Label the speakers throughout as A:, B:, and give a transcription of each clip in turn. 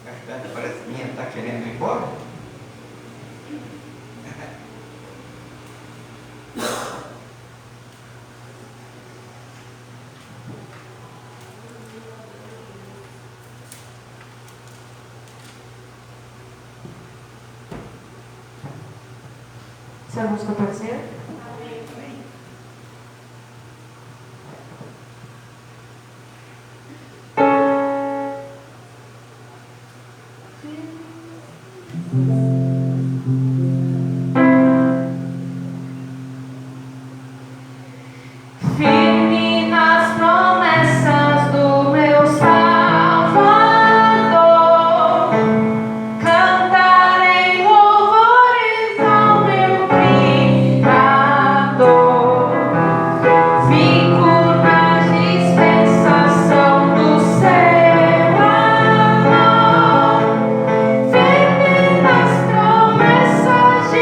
A: Gastando, parece que minha está querendo ir embora.
B: Essa música pode ser? Firme nas promessas do meu Salvador, cantarei louvores ao meu Criador. Fico na dispensação do seu amor, firme nas promessas de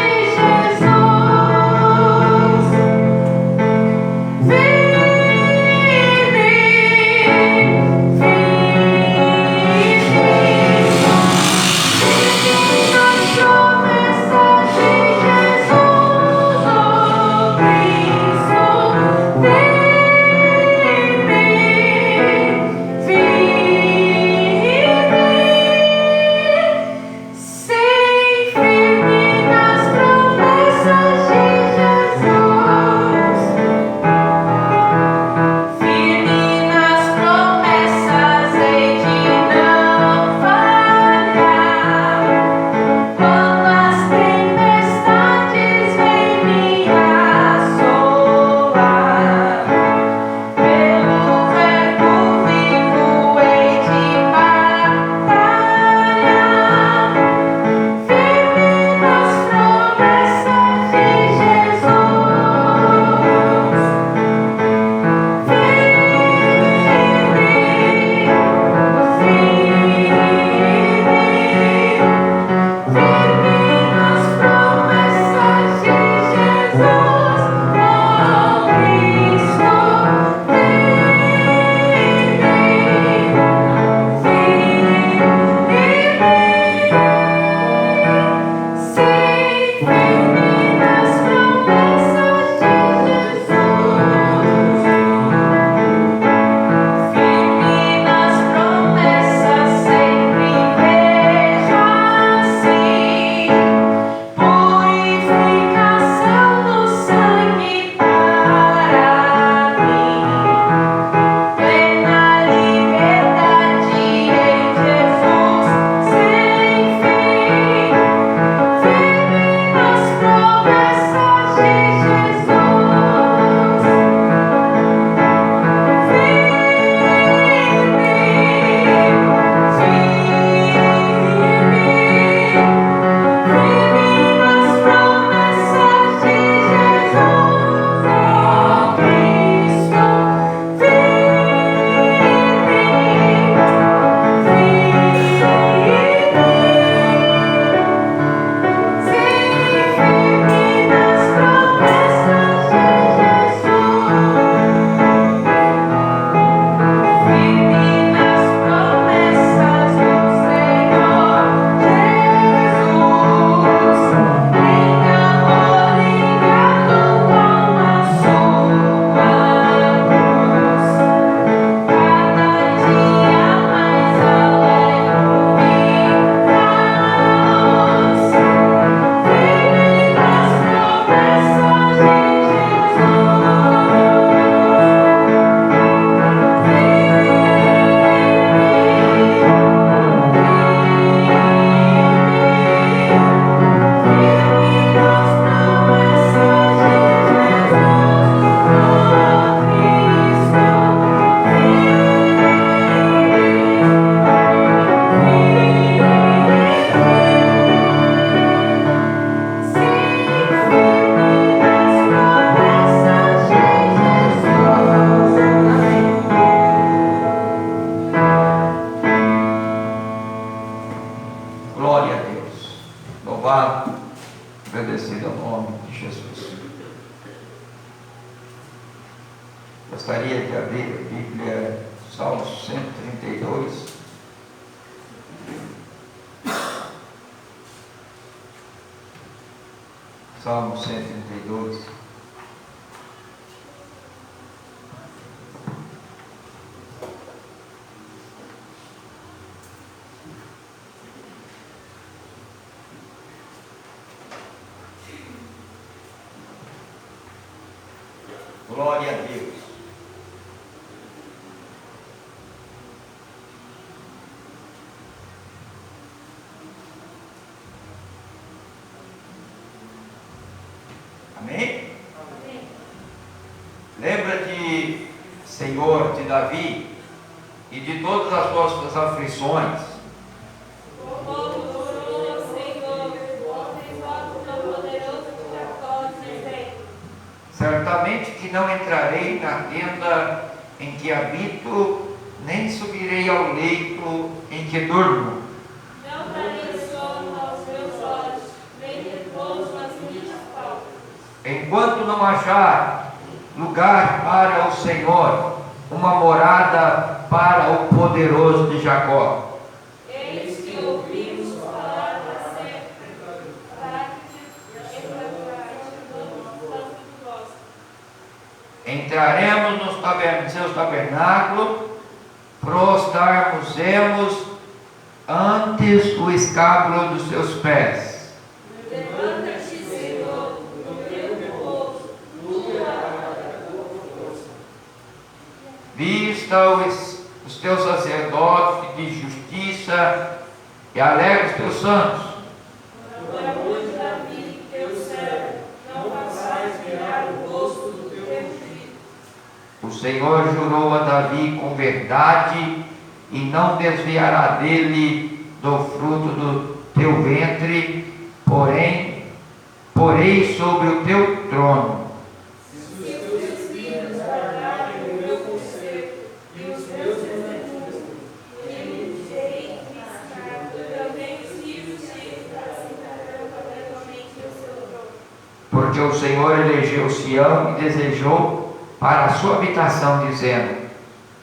B: Jesus.
A: Gostaria de abrir a Bíblia, Salmo 132. Salmo 132. Glória a Deus. Amém?
B: Amém.
A: Lembra-te, Senhor, de Davi e de todas as vossas aflições. Certamente que não entrarei na tenda em que habito, nem subirei ao leito em que durmo.
B: Não darei sono aos meus olhos, nem repouso às minhas pálpebras.
A: Enquanto não achar lugar para o Senhor, uma morada para o poderoso de Jacó.
B: Eis que ouvimos falar da sempre,
A: Entraremos nos seus tabernáculos, prostrarmos-emos antes o escápulo dos seus pés.
B: Levanta-te, Senhor, no teu repouso,
A: Vista os teus sacerdotes de justiça e alegra os teus santos.
B: por amor de Davi, teu servo, não façais virar o rosto do teu ungido.
A: O Senhor jurou a Davi com verdade e não desviará dele do fruto do teu ventre, porém sobre o teu trono.
B: Se os teus filhos guardarem o meu conselho e os meus testemunhos, direi também os filhos se assentarão perpetuamente no seu trono.
A: Porque o Senhor elegeu Sião e desejou para a sua habitação, dizendo: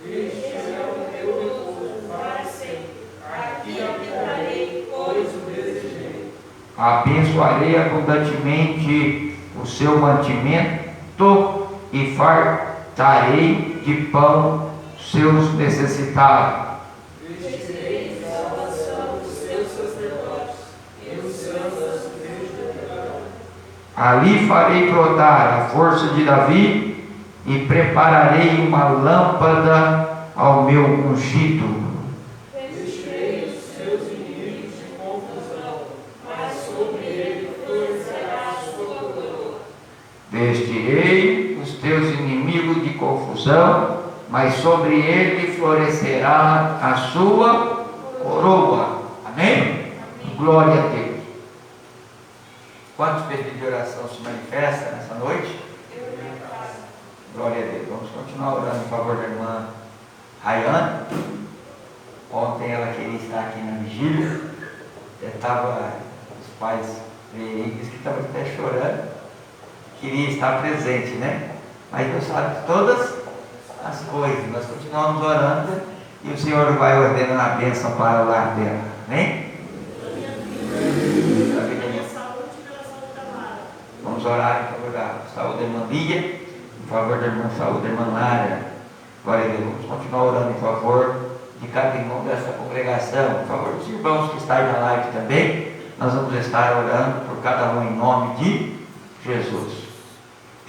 B: Este é o teu repouso para sempre. Aqui habitarei, pois o desejei.
A: abençoarei abundantemente o seu mantimento e fartarei de pão seus necessitados.
B: Vestirei de salvação os teus sacerdotes e os santos os teus judeus.
A: Ali farei brotar a força de Davi e prepararei uma lâmpada ao meu ungido.
B: Vestirei os seus inimigos de confusão, mas sobre ele florescerá a sua coroa.
A: Vestirei os teus inimigos de confusão, mas sobre ele florescerá a sua coroa. Amém? Glória a Deus. Quantos pedidos de oração se manifestam nessa noite? Glória a Deus. Vamos continuar orando em favor da irmã Rayane. Ontem ela queria estar aqui na vigília. Os pais disse que estavam até chorando. Queria estar presente, né? Mas Deus sabe de todas as coisas. Nós continuamos orando e o Senhor vai ordenando a bênção para o lar dela. Amém? Vamos orar em favor da saúde da irmã Lia, em favor da irmã saúde da irmã Lara. Glória a Deus. Vamos continuar orando em favor de cada irmão dessa congregação, em favor dos irmãos que estão na live também. Nós vamos estar orando por cada um em nome de Jesus.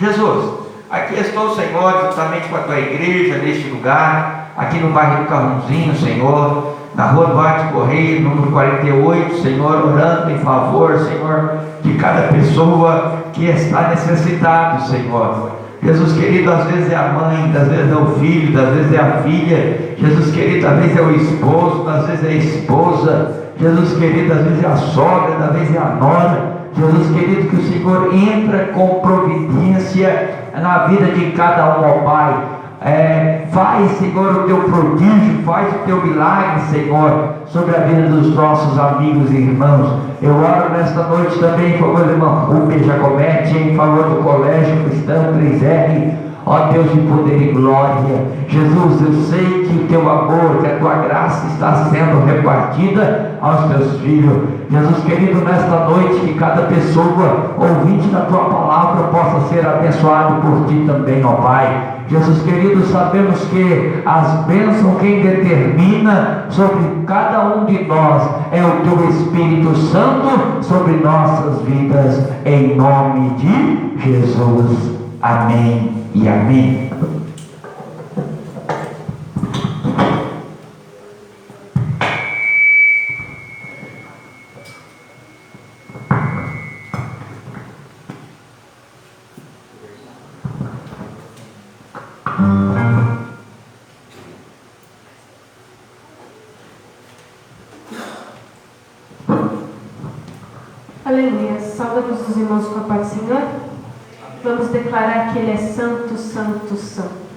A: Jesus, aqui estou, Senhor, juntamente com a tua igreja neste lugar, aqui no bairro do Carrãozinho, Senhor, na rua Duarte Correia, número 48, Senhor, orando em favor, Senhor, de cada pessoa que está necessitado, Senhor. Jesus querido, às vezes é a mãe, às vezes é o filho, às vezes é a filha. Jesus querido, às vezes é o esposo, às vezes é a esposa. Jesus querido, às vezes é a sogra, às vezes é a nora. Jesus querido, que o Senhor entra com providência na vida de cada um, ó Pai. Faz, Senhor, o teu prodígio, faz o teu milagre, Senhor, sobre a vida dos nossos amigos e irmãos. Eu oro nesta noite também em favor do irmão Rubem Jacomete, em favor do Colégio Cristão 3R. ó Deus de poder e glória. Jesus, eu sei que o teu amor, que a tua graça está sendo repartida aos teus filhos. Jesus querido, nesta noite, que cada pessoa ouvinte da tua palavra possa ser abençoado por ti também, ó Pai. Jesus querido, sabemos que as bênçãos quem determina sobre cada um de nós é o teu Espírito Santo sobre nossas vidas, em nome de Jesus. Amém e amém.
C: Aleluia. Saudamos os irmãos com a paz do Senhor. Vamos declarar que Ele é santo, santo, santo.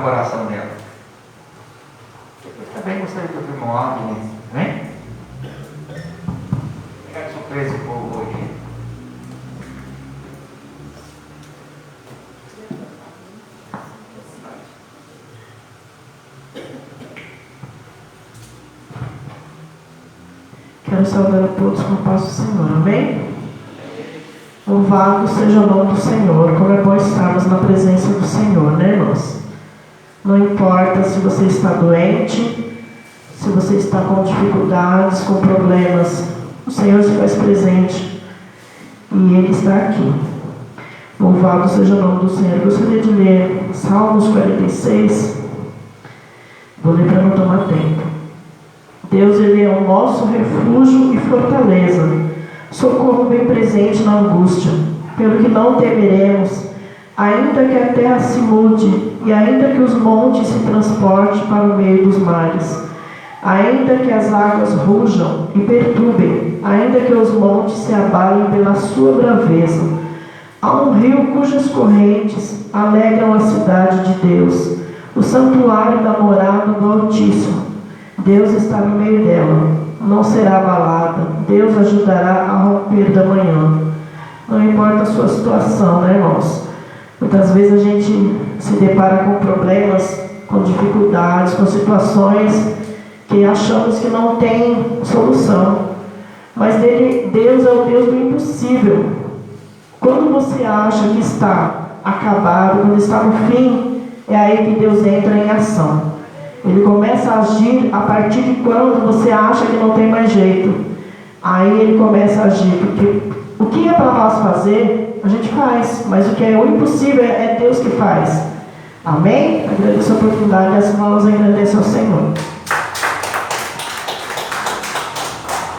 A: no coração dela. Eu também gostaria de ouvir um áudio, né? Pegar de surpresa o povo hoje.
D: Quero saudar a todos com a paz do Senhor, amém? Louvado seja o nome do Senhor. Como é bom estarmos na presença do Senhor, né, irmãos? Não importa se você está doente, se você está com dificuldades, com problemas, o Senhor se faz presente e Ele está aqui. Louvado seja o nome do Senhor. Eu gostaria de ler Salmos 46. Vou ler para não tomar tempo. Deus, Ele é o nosso refúgio e fortaleza, socorro bem presente na angústia. Pelo que não temeremos, ainda que a terra se mude, e ainda que os montes se transportem para o meio dos mares, ainda que as águas rujam e perturbem, ainda que os montes se abalem pela sua braveza. Há um rio cujas correntes alegram a cidade de Deus, o santuário da morada do Altíssimo. Deus está no meio dela, não será abalada. Deus ajudará a romper da manhã. Não importa a sua situação, né, irmãos? Muitas vezes a gente se depara com problemas, com dificuldades, com situações que achamos que não tem solução. Mas Deus é o Deus do impossível. Quando você acha que está acabado, quando está no fim, é aí que Deus entra em ação. Ele começa a agir a partir de quando você acha que não tem mais jeito. Aí Ele começa a agir, porque o que é para nós fazer, a gente faz, mas o que é o impossível é Deus que faz. Amém? Agradeço a oportunidade e as mãos agradecem ao Senhor.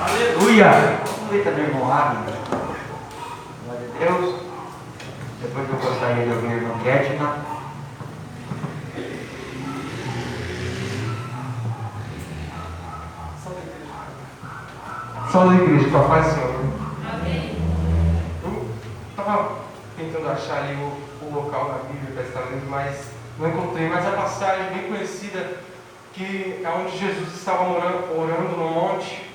A: Aleluia! Vamos ver também o Moab. Glória a Deus. Depois eu gostaria de ouvir o irmão Ketna.
E: Salve, igreja, com a paz do Senhor.
B: Amém.
E: Eu estava tentando achar ali o local na Bíblia para estar lendo, mas não encontrei. Mas a passagem bem conhecida, que é onde Jesus estava orando no monte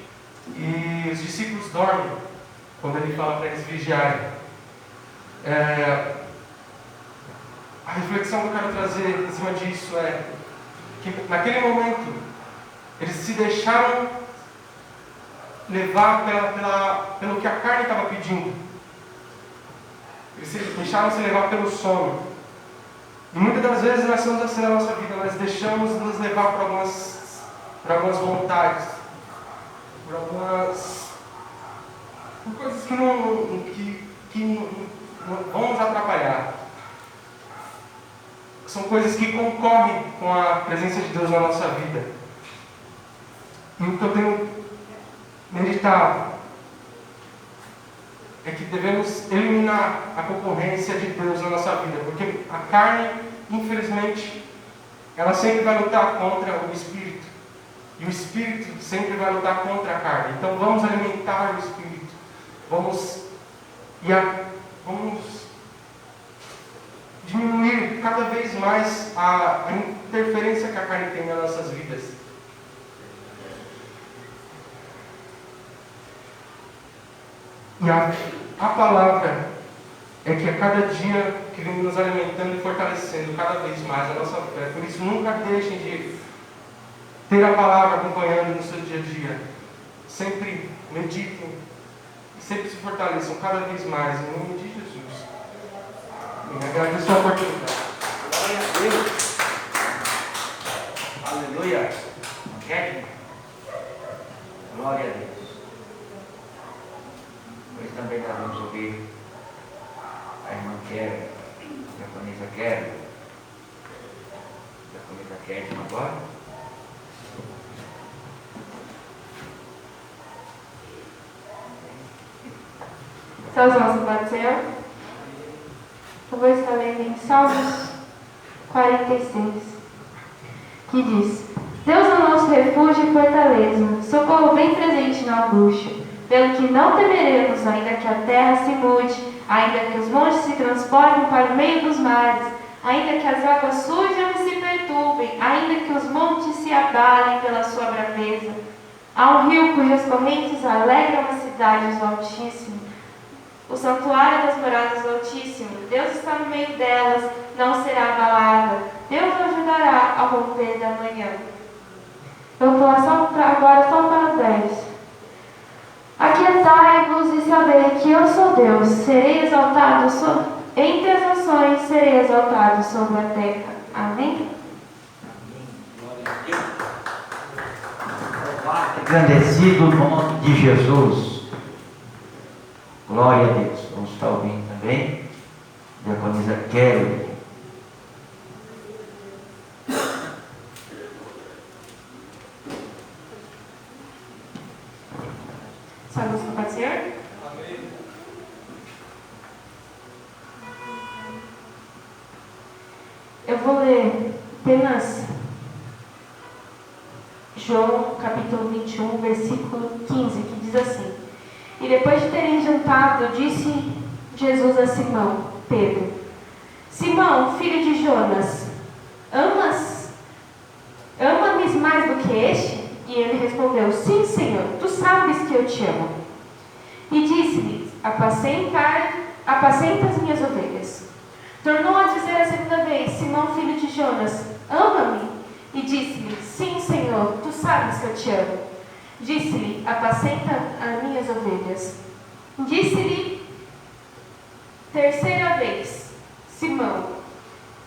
E: e os discípulos dormem, quando Ele fala para eles vigiarem. A reflexão que eu quero trazer em cima disso é que naquele momento eles se deixaram levar pelo que a carne estava pedindo. Eles deixaram se levar pelo sono. E muitas das vezes nós somos assim na nossa vida, nós deixamos nos levar por algumas vontades, por coisas que não vão nos atrapalhar. São coisas que concorrem com a presença de Deus na nossa vida. E o que eu tenho meditado é que devemos eliminar a concorrência de Deus na nossa vida, porque a carne, infelizmente, ela sempre vai lutar contra o Espírito, e o Espírito sempre vai lutar contra a carne. Então vamos alimentar o Espírito, vamos diminuir cada vez mais a interferência que a carne tem nas nossas vidas. E a palavra é que a cada dia queremos nos alimentando e fortalecendo cada vez mais a nossa fé. Por isso, nunca deixem de ter a palavra acompanhando no seu dia a dia. Sempre meditem e sempre se fortaleçam cada vez mais, em nome de Jesus. E agradeço a oportunidade.
A: Glória a Deus. Aleluia. Ketna. Glória a Deus. Hoje também nós vamos ouvir a irmã Keren, a japonesa Keren. A japonesa Keren agora.
C: São os nossos Pai do Senhor. Eu vou estar lendo em Salmos 46, que diz: Deus é o nosso refúgio e fortaleza, socorro bem presente na angústia. Pelo que não temeremos, ainda que a terra se mude, ainda que os montes se transportem para o meio dos mares, ainda que as águas surjam e se perturbem, os montes se abalem pela sua braveza. Há um rio cujas correntes alegram a cidade do Altíssimo, o santuário das moradas do Altíssimo. Deus está no meio delas, não será abalada. Deus o ajudará ao romper da manhã. Eu vou falar agora só para o 10. Aquietai-vos e sabei que eu sou Deus. Serei exaltado entre as nações, serei exaltado sobre a terra. Amém?
A: Engrandecido o nome de Jesus. Glória a Deus. Vamos estar ouvindo também. Diaconisa Kelly.
C: Salve o Pai do Senhor.
E: Amém.
C: Eu vou ler apenas João capítulo 21, versículo 15, que diz assim: E depois de terem jantado, disse Jesus a Simão, Pedro: Simão, filho de Jonas, ama-me mais do que este? E ele respondeu: Sim, Senhor, tu sabes que eu te amo. E disse-lhe: apacenta as minhas ovelhas. Tornou a dizer a segunda vez: Simão, filho de Jonas, ama-me? E disse-lhe: Sim, Senhor, tu sabes que eu te amo. Disse-lhe: apacenta as minhas ovelhas. Disse-lhe terceira vez: Simão,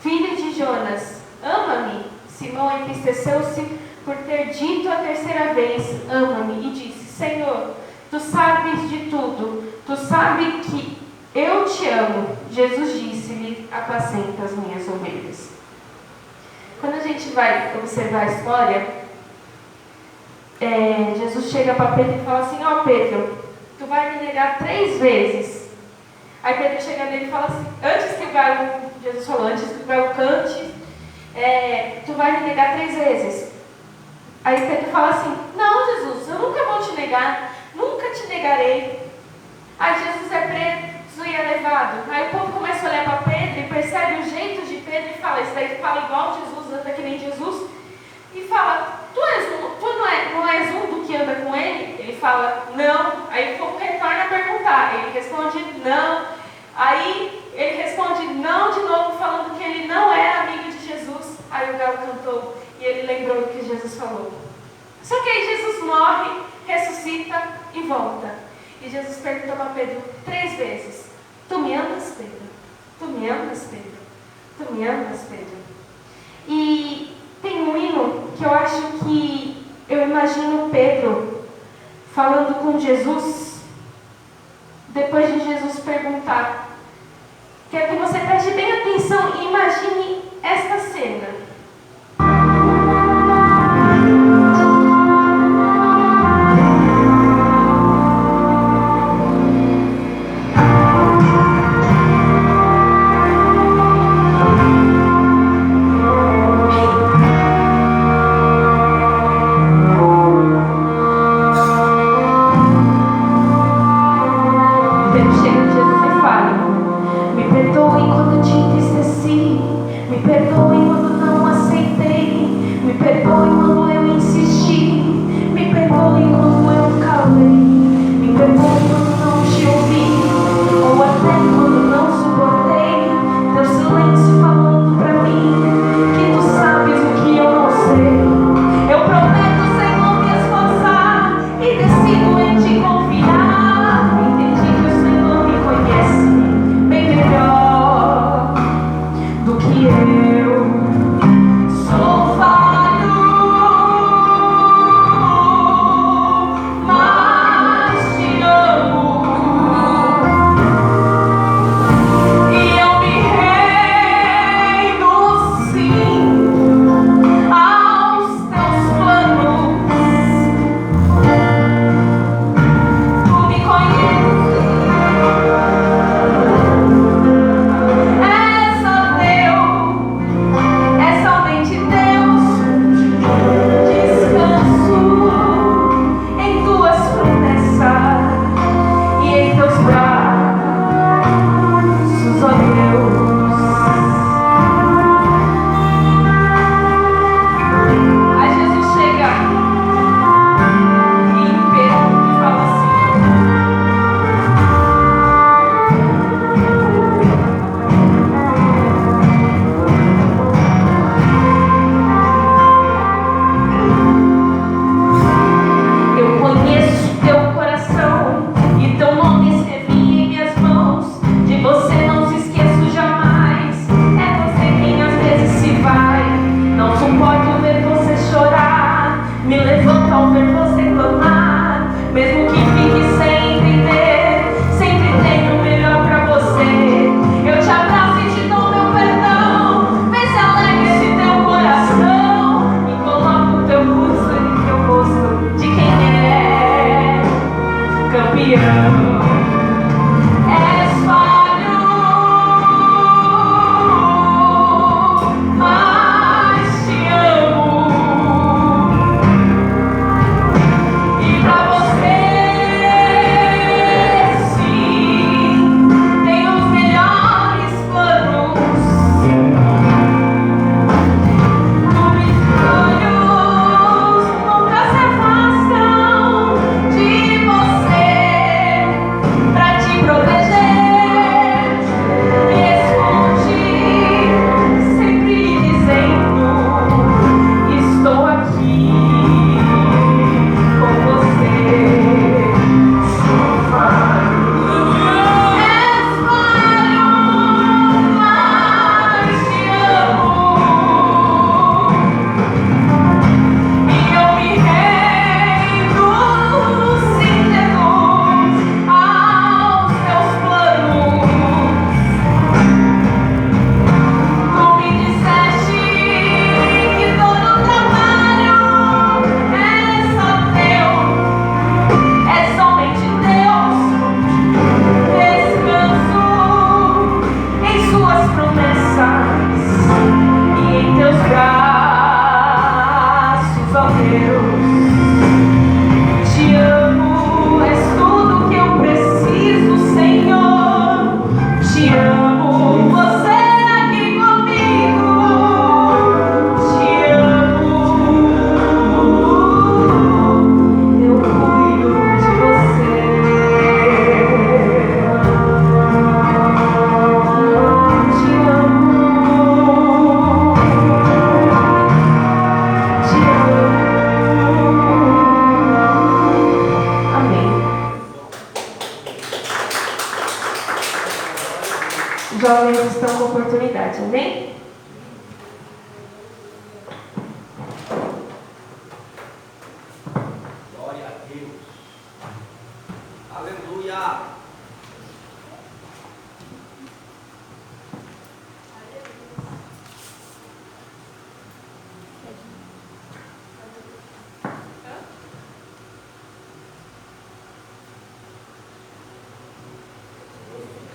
C: filho de Jonas, ama-me? Simão entristeceu-se por ter dito a terceira vez: ama-me, e disse: Senhor, tu sabes de tudo, tu sabes que eu te amo. Jesus disse-lhe: apacenta as minhas ovelhas. Quando a gente vai observar a história, Jesus chega para Pedro e fala assim: ó Pedro, tu vai me negar 3 vezes. Aí Pedro chega nele e fala assim, Jesus falou, antes que o galo cante, tu vai me negar 3 vezes. Aí Pedro fala assim: não, Jesus, eu nunca vou te negar, nunca te negarei. Aí Jesus é preso e é levado. Aí o povo começa a olhar para Pedro e percebe o jeito de Pedro e fala: isso daí fala igual Jesus, anda que nem Jesus. E fala: tu não és um do que anda com ele? Ele fala: não. Aí o povo retorna a perguntar. Ele responde: não. Aí ele responde não de novo, falando que ele não é amigo de Jesus. Aí o galo cantou e ele lembrou o que Jesus falou. Só que aí Jesus morre, ressuscita e volta. E Jesus perguntou para Pedro 3 vezes: tu me amas, Pedro? Tu me amas, Pedro? Tu me amas, Pedro? E tem um hino que eu acho que eu imagino Pedro falando com Jesus, depois de Jesus perguntar. Quero que você preste bem atenção e imagine esta cena. Me perdoe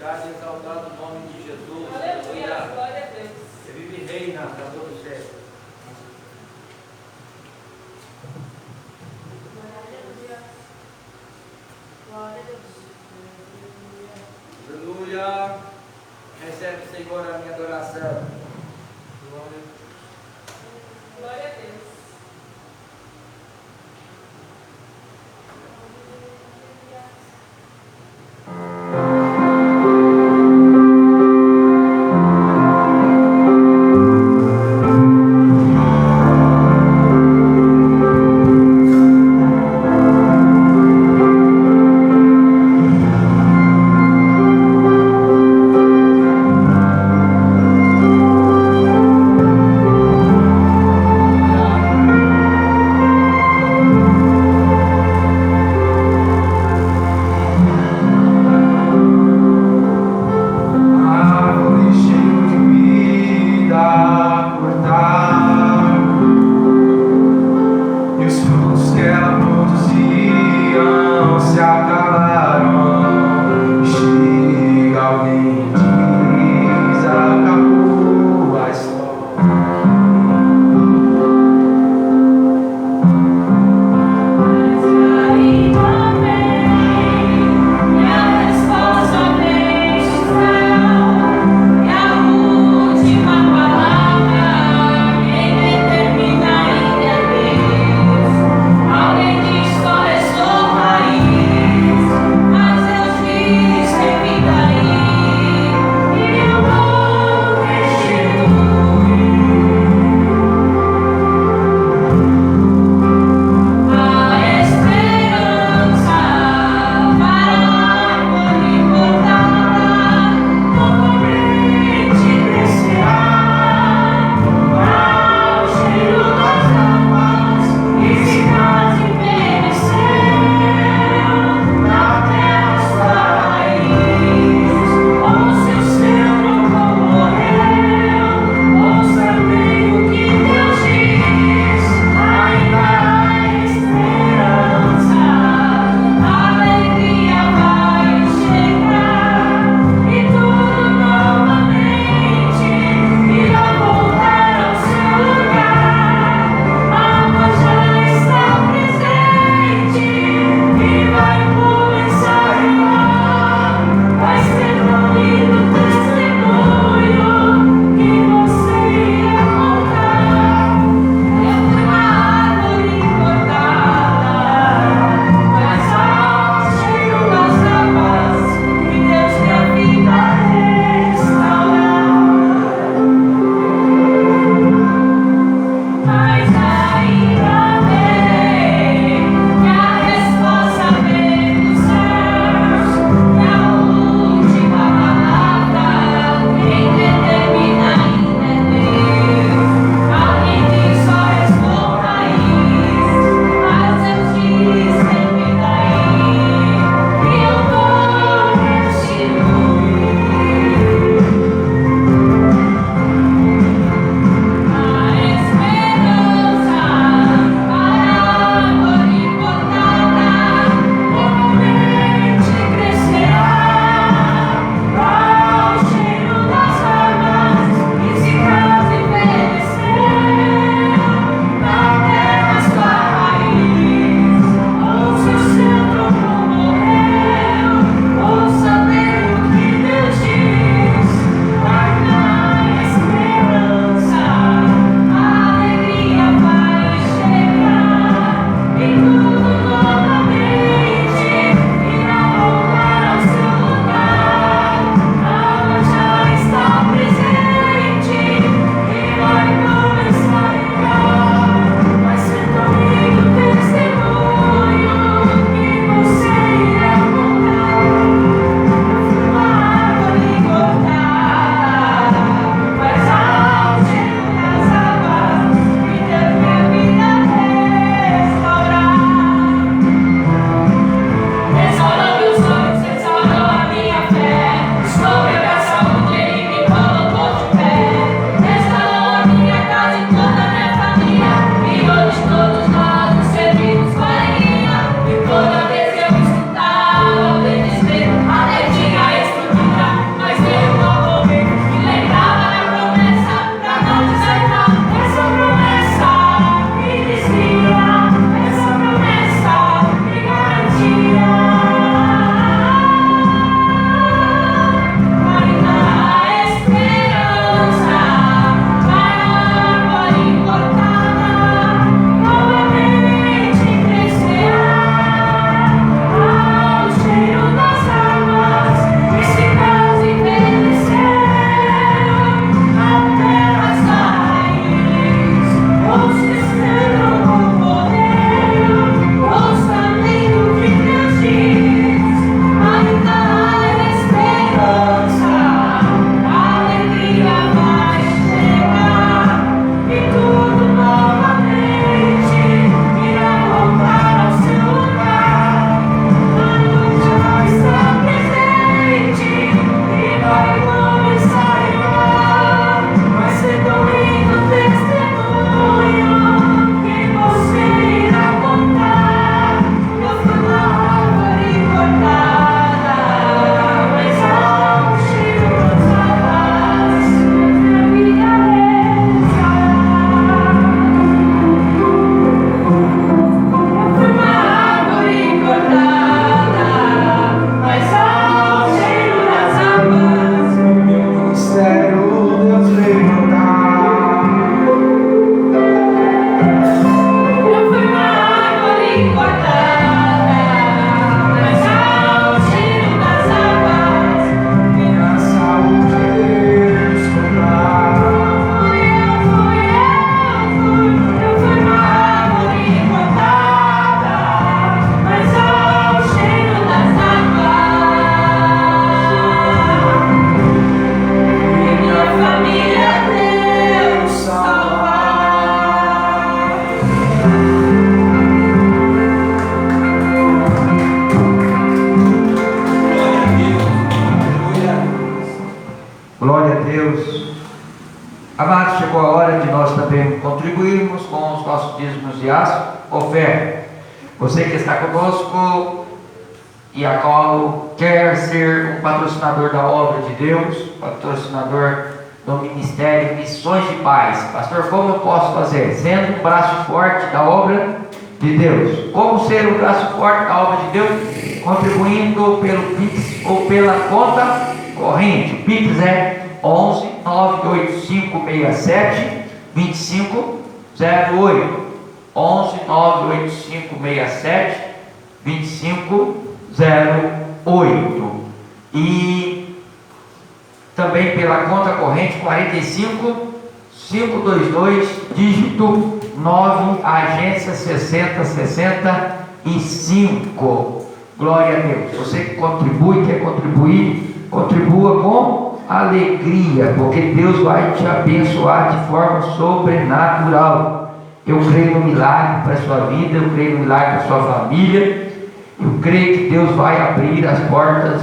F: Seja exaltado o nome de Jesus.
B: Aleluia, glória a Deus.
F: Ele vive e reina para todo sempre.
B: Glória a Deus.
F: Aleluia. Recebe, Senhor, a minha adoração.
B: Glória a Deus.
A: também contribuirmos com os nossos dízimos e as ofertas. Você que está conosco e a qual quer ser um patrocinador da obra de Deus, patrocinador do Ministério Missões de Paz. Pastor, como eu posso fazer? Sendo um braço forte da obra de Deus. Como ser um braço forte da obra de Deus? Contribuindo pelo Pix ou pela conta corrente. O Pix é 11 98567 2508. 11 98567 2508. E também pela conta corrente 45 522 dígito 9, agência 6065. Glória a Deus. Você que contribui, quer contribuir, contribua com alegria, porque Deus vai te abençoar de forma sobrenatural. Eu creio no milagre para a sua vida, eu creio no milagre para a sua família, eu creio que Deus vai abrir as portas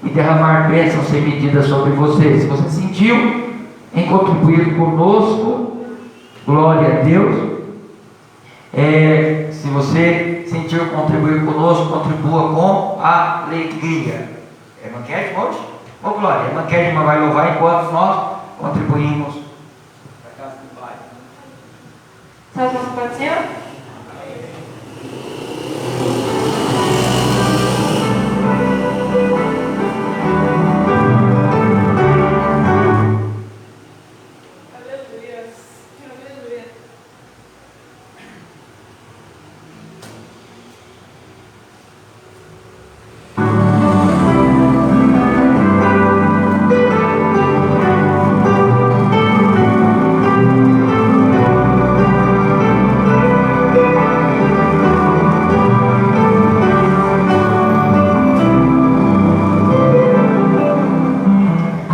A: e derramar bênçãos sem medida sobre você. Se você sentiu em contribuir conosco, glória a Deus. Se você sentiu contribuir conosco, contribua com alegria. É manquete hoje? Ô glória, a manquete vai louvar enquanto nós contribuímos.
C: Salve nosso Pai do Senhor.
B: Aleluia. Aleluia.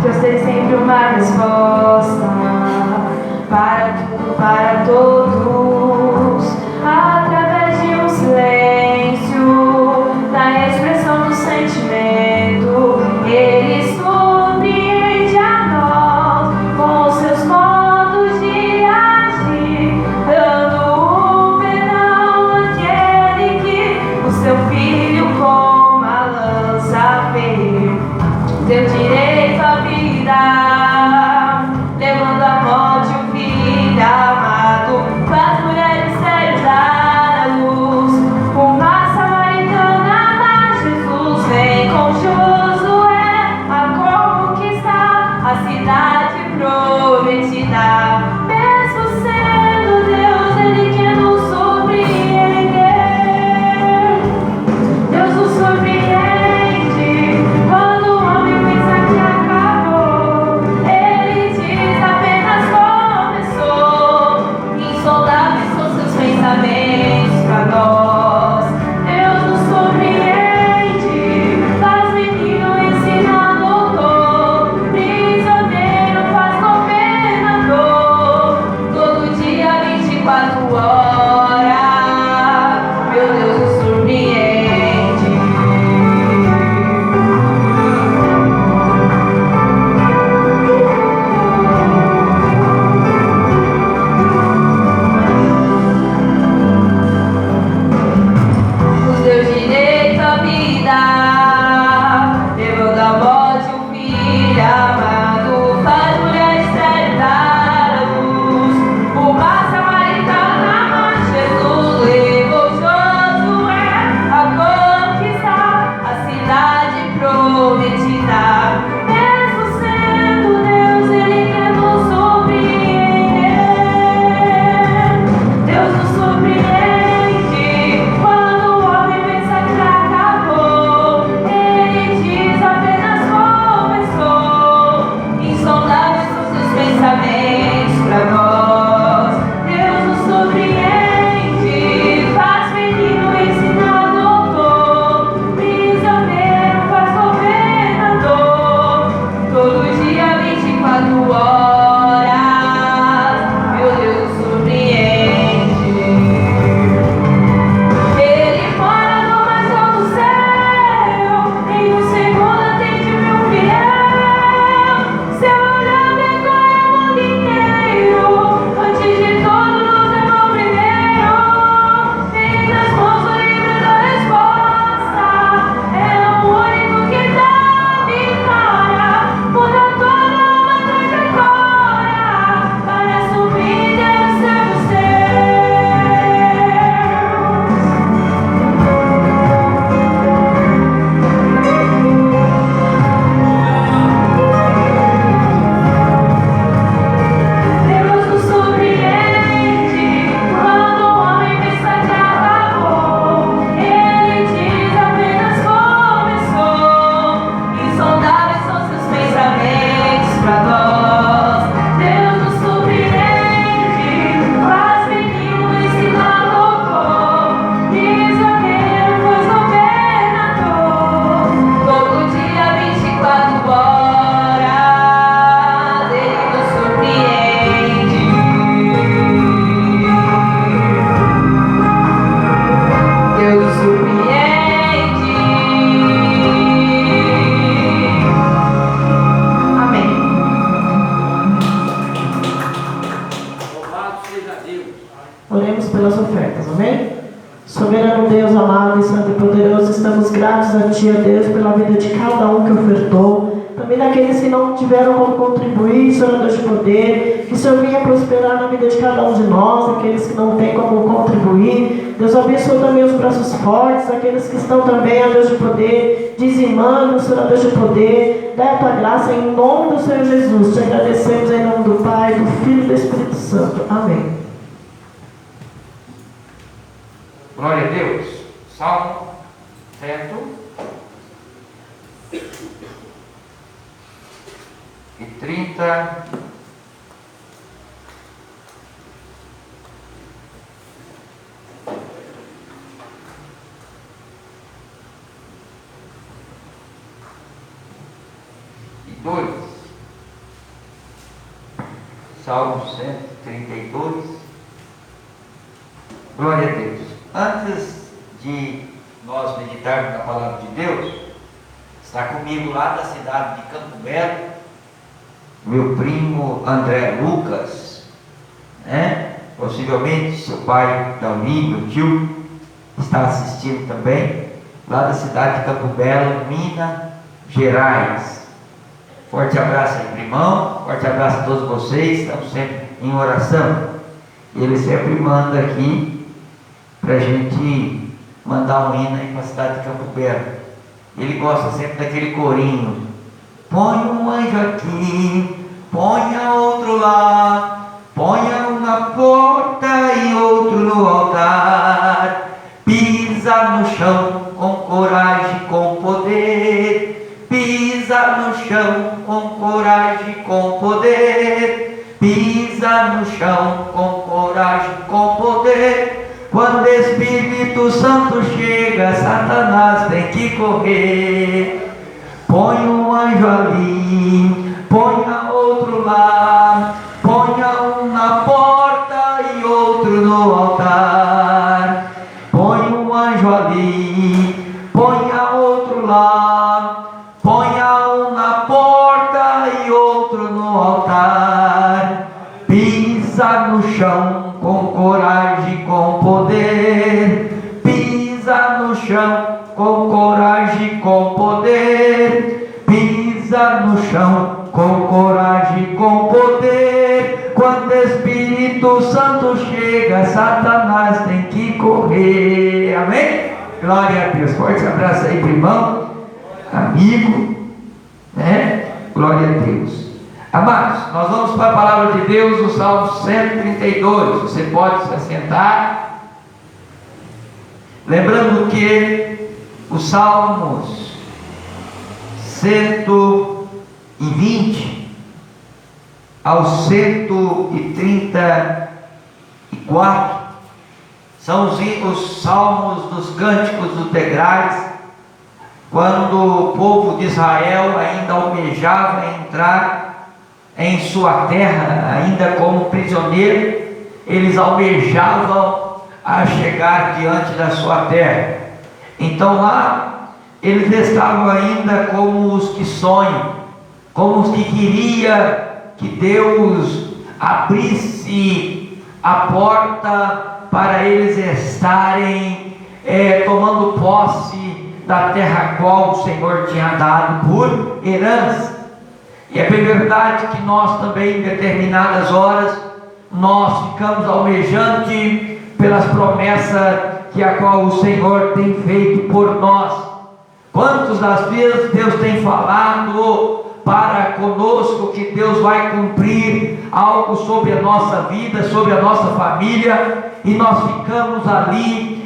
C: Eu sei sempre uma resposta para tudo, para todos, através de um silêncio, da expressão do sentimento. Ele surpreende a nós com os seus modos de agir, dando um perdão àquele que o seu filho com uma lança feriu. Deu direito à vida, levando à morte o filho amado. Para as mulheres sérias dar a luz, uma samaritana, mas Jesus vem com Josué a conquistar a cidade prometida. Mesmo sendo Deus, Ele quer nos surpreender. Deus nos surpreende quando o homem pensa que acabou. Ele diz apenas começou. Insondáveis são seus pensamentos pra nós. Deus nos surpreende, faz menino, ensina doutor, prisioneiro, faz governador. Todo dia, 24 horas, meu Deus nos surpreende. Nos deu direito à vida, levando à morte o filho amado. Faz mulheres sérias dar a luz, uma samaritana,
D: Oremos pelas ofertas, amém? Soberano Deus, amado e santo e poderoso, estamos gratos a Ti, ó Deus, pela vida de cada um que ofertou. Também daqueles que não tiveram como contribuir, Senhor Deus de poder, que o Senhor venha prosperar na vida de cada um de nós, aqueles que não têm como contribuir. Deus abençoe também os braços fortes, aqueles que estão também, ó Deus de poder, dizimando, Senhor Deus de poder. Dá a Tua graça em nome do Senhor Jesus. Te agradecemos em nome do Pai, do Filho e do Espírito Santo. Amém.
A: Glória a Deus. Salmo 130. Salmo 132. Glória a Deus. Antes de nós meditarmos na palavra de Deus, está comigo lá da cidade de Campo Belo, meu primo André Lucas, né? Possivelmente seu pai Davi, meu tio, está assistindo também, lá da cidade de Campo Belo, Minas Gerais. Forte abraço aí, primão, forte abraço a todos vocês, estamos sempre em oração. Ele sempre manda aqui para a gente mandar um hino aí para a cidade de Campo Belo. Ele gosta sempre daquele corinho: põe um anjo aqui, ponha outro lá, ponha um na porta e outro no altar, pisa no chão com coragem, com poder, pisa no chão com coragem, com poder, pisa no chão com coragem, com poder. Quando o Espírito Santo chega, Satanás tem que correr. Põe um anjo ali, ponha outro lá, ponha um na porta e outro no altar. Põe um anjo ali, ponha outro lá, ponha um na porta e outro no altar. Pisa no chão com coragem, com poder, pisa no chão com coragem, com poder, pisa no chão com coragem, com poder. Quando o Espírito Santo chega, Satanás tem que correr. Amém? Glória a Deus. Forte abraço aí, irmão, amigo, né? Glória a Deus. Amados, nós vamos para a palavra de Deus no Salmo 132. Você pode se assentar. Lembrando que os Salmos 120 ao 134 são os salmos dos cânticos dos degrais, quando o povo de Israel ainda almejava entrar em sua terra, ainda como prisioneiro, eles almejavam a chegar diante da sua terra. Então lá eles estavam ainda como os que sonham, como os que queria que Deus abrisse a porta para eles estarem tomando posse da terra qual o Senhor tinha dado por herança. E é bem verdade que nós também, em determinadas horas, nós ficamos almejantes pelas promessas que a qual o Senhor tem feito por nós. Quantas das vezes Deus tem falado para conosco que Deus vai cumprir algo sobre a nossa vida, sobre a nossa família, e nós ficamos ali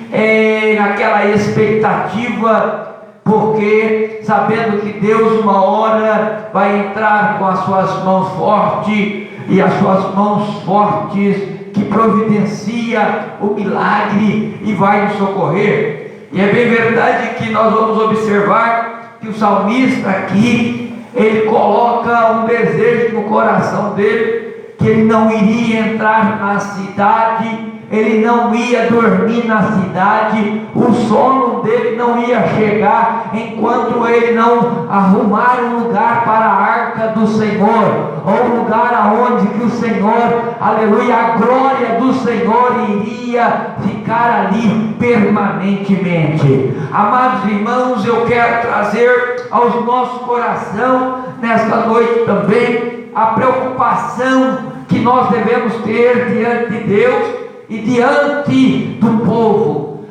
A: naquela expectativa, porque sabendo que Deus uma hora vai entrar com as suas mãos fortes, e as suas mãos fortes que providencia o milagre e vai nos socorrer. E é bem verdade que nós vamos observar que o salmista aqui, ele coloca um desejo no coração dele, que ele não iria entrar na cidade ele não ia dormir na cidade, o sono dele não ia chegar enquanto ele não arrumar um lugar para a arca do Senhor, ou um lugar aonde que o Senhor, aleluia, a glória do Senhor iria ficar ali permanentemente. Amados irmãos, eu quero trazer aos nossos corações nesta noite também a preocupação que nós devemos ter diante de Deus e diante do povo.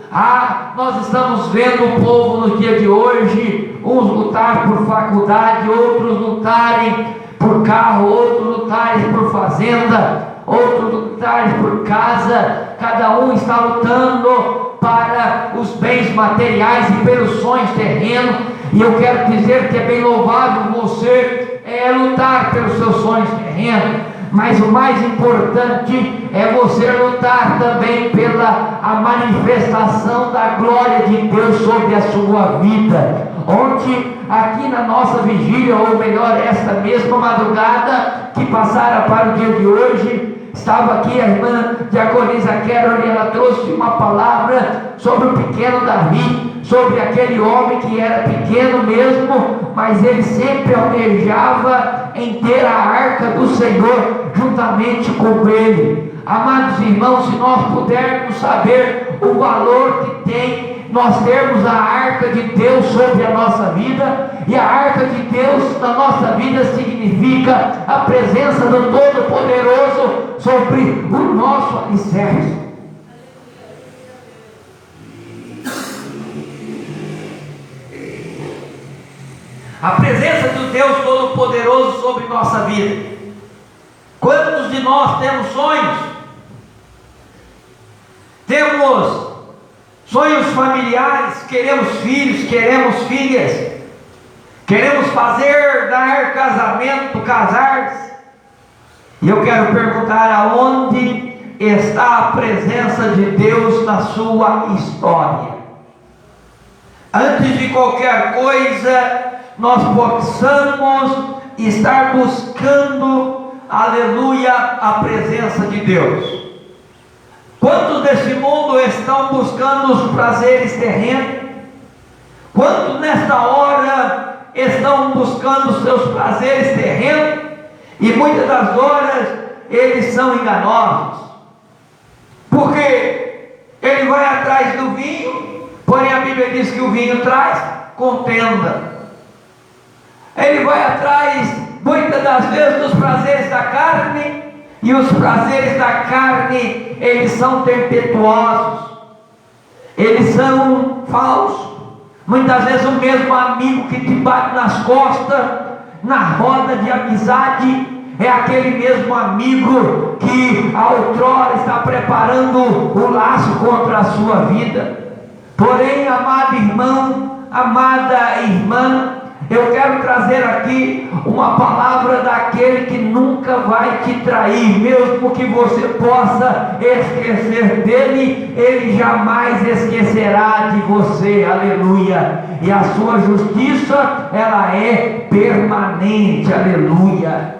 A: Nós estamos vendo o povo no dia de hoje, uns lutar por faculdade, outros lutarem por carro, outros lutarem por fazenda, outros lutarem por casa. Cada um está lutando para os bens materiais e pelos sonhos terrenos. E eu quero dizer que é bem louvável você lutar pelos seus sonhos terrenos, mas o mais importante é você lutar também pela a manifestação da glória de Deus sobre a sua vida. Ontem, aqui na nossa vigília, ou melhor, esta mesma madrugada que passara para o dia de hoje, estava aqui a irmã Diaconisa Carol e ela trouxe uma palavra sobre o pequeno Davi, sobre aquele homem que era pequeno mesmo, mas ele sempre almejava em ter a arca do Senhor juntamente com ele. Amados irmãos, se nós pudermos saber o valor que tem nós termos a arca de Deus sobre a nossa vida, e a arca de Deus na nossa vida significa a presença do Todo-Poderoso sobre o nosso alicerce. A presença do Deus Todo-Poderoso sobre nossa vida. Quantos de nós temos sonhos? Temos sonhos familiares, queremos filhos, queremos filhas, queremos dar casamento, casar-se. E eu quero perguntar aonde está a presença de Deus na sua história. Antes de qualquer coisa, nós possamos estar buscando, aleluia, a presença de Deus. Quantos desse mundo estão buscando os prazeres terrenos? Quantos nesta hora estão buscando os seus prazeres terrenos? E muitas das horas eles são enganosos, porque ele vai atrás do vinho, porém a Bíblia diz que o vinho traz contenda. Ele vai atrás muitas das vezes dos prazeres da carne, e os prazeres da carne, eles são tempestuosos, eles são falsos. Muitas vezes o mesmo amigo que te bate nas costas, na roda de amizade, é aquele mesmo amigo que a outrora está preparando o laço contra a sua vida. Porém, amado irmão, amada irmã, eu quero trazer aqui uma palavra daquele que nunca vai te trair, mesmo que você possa esquecer dele, ele jamais esquecerá de você, aleluia. E a sua justiça, ela é permanente, aleluia.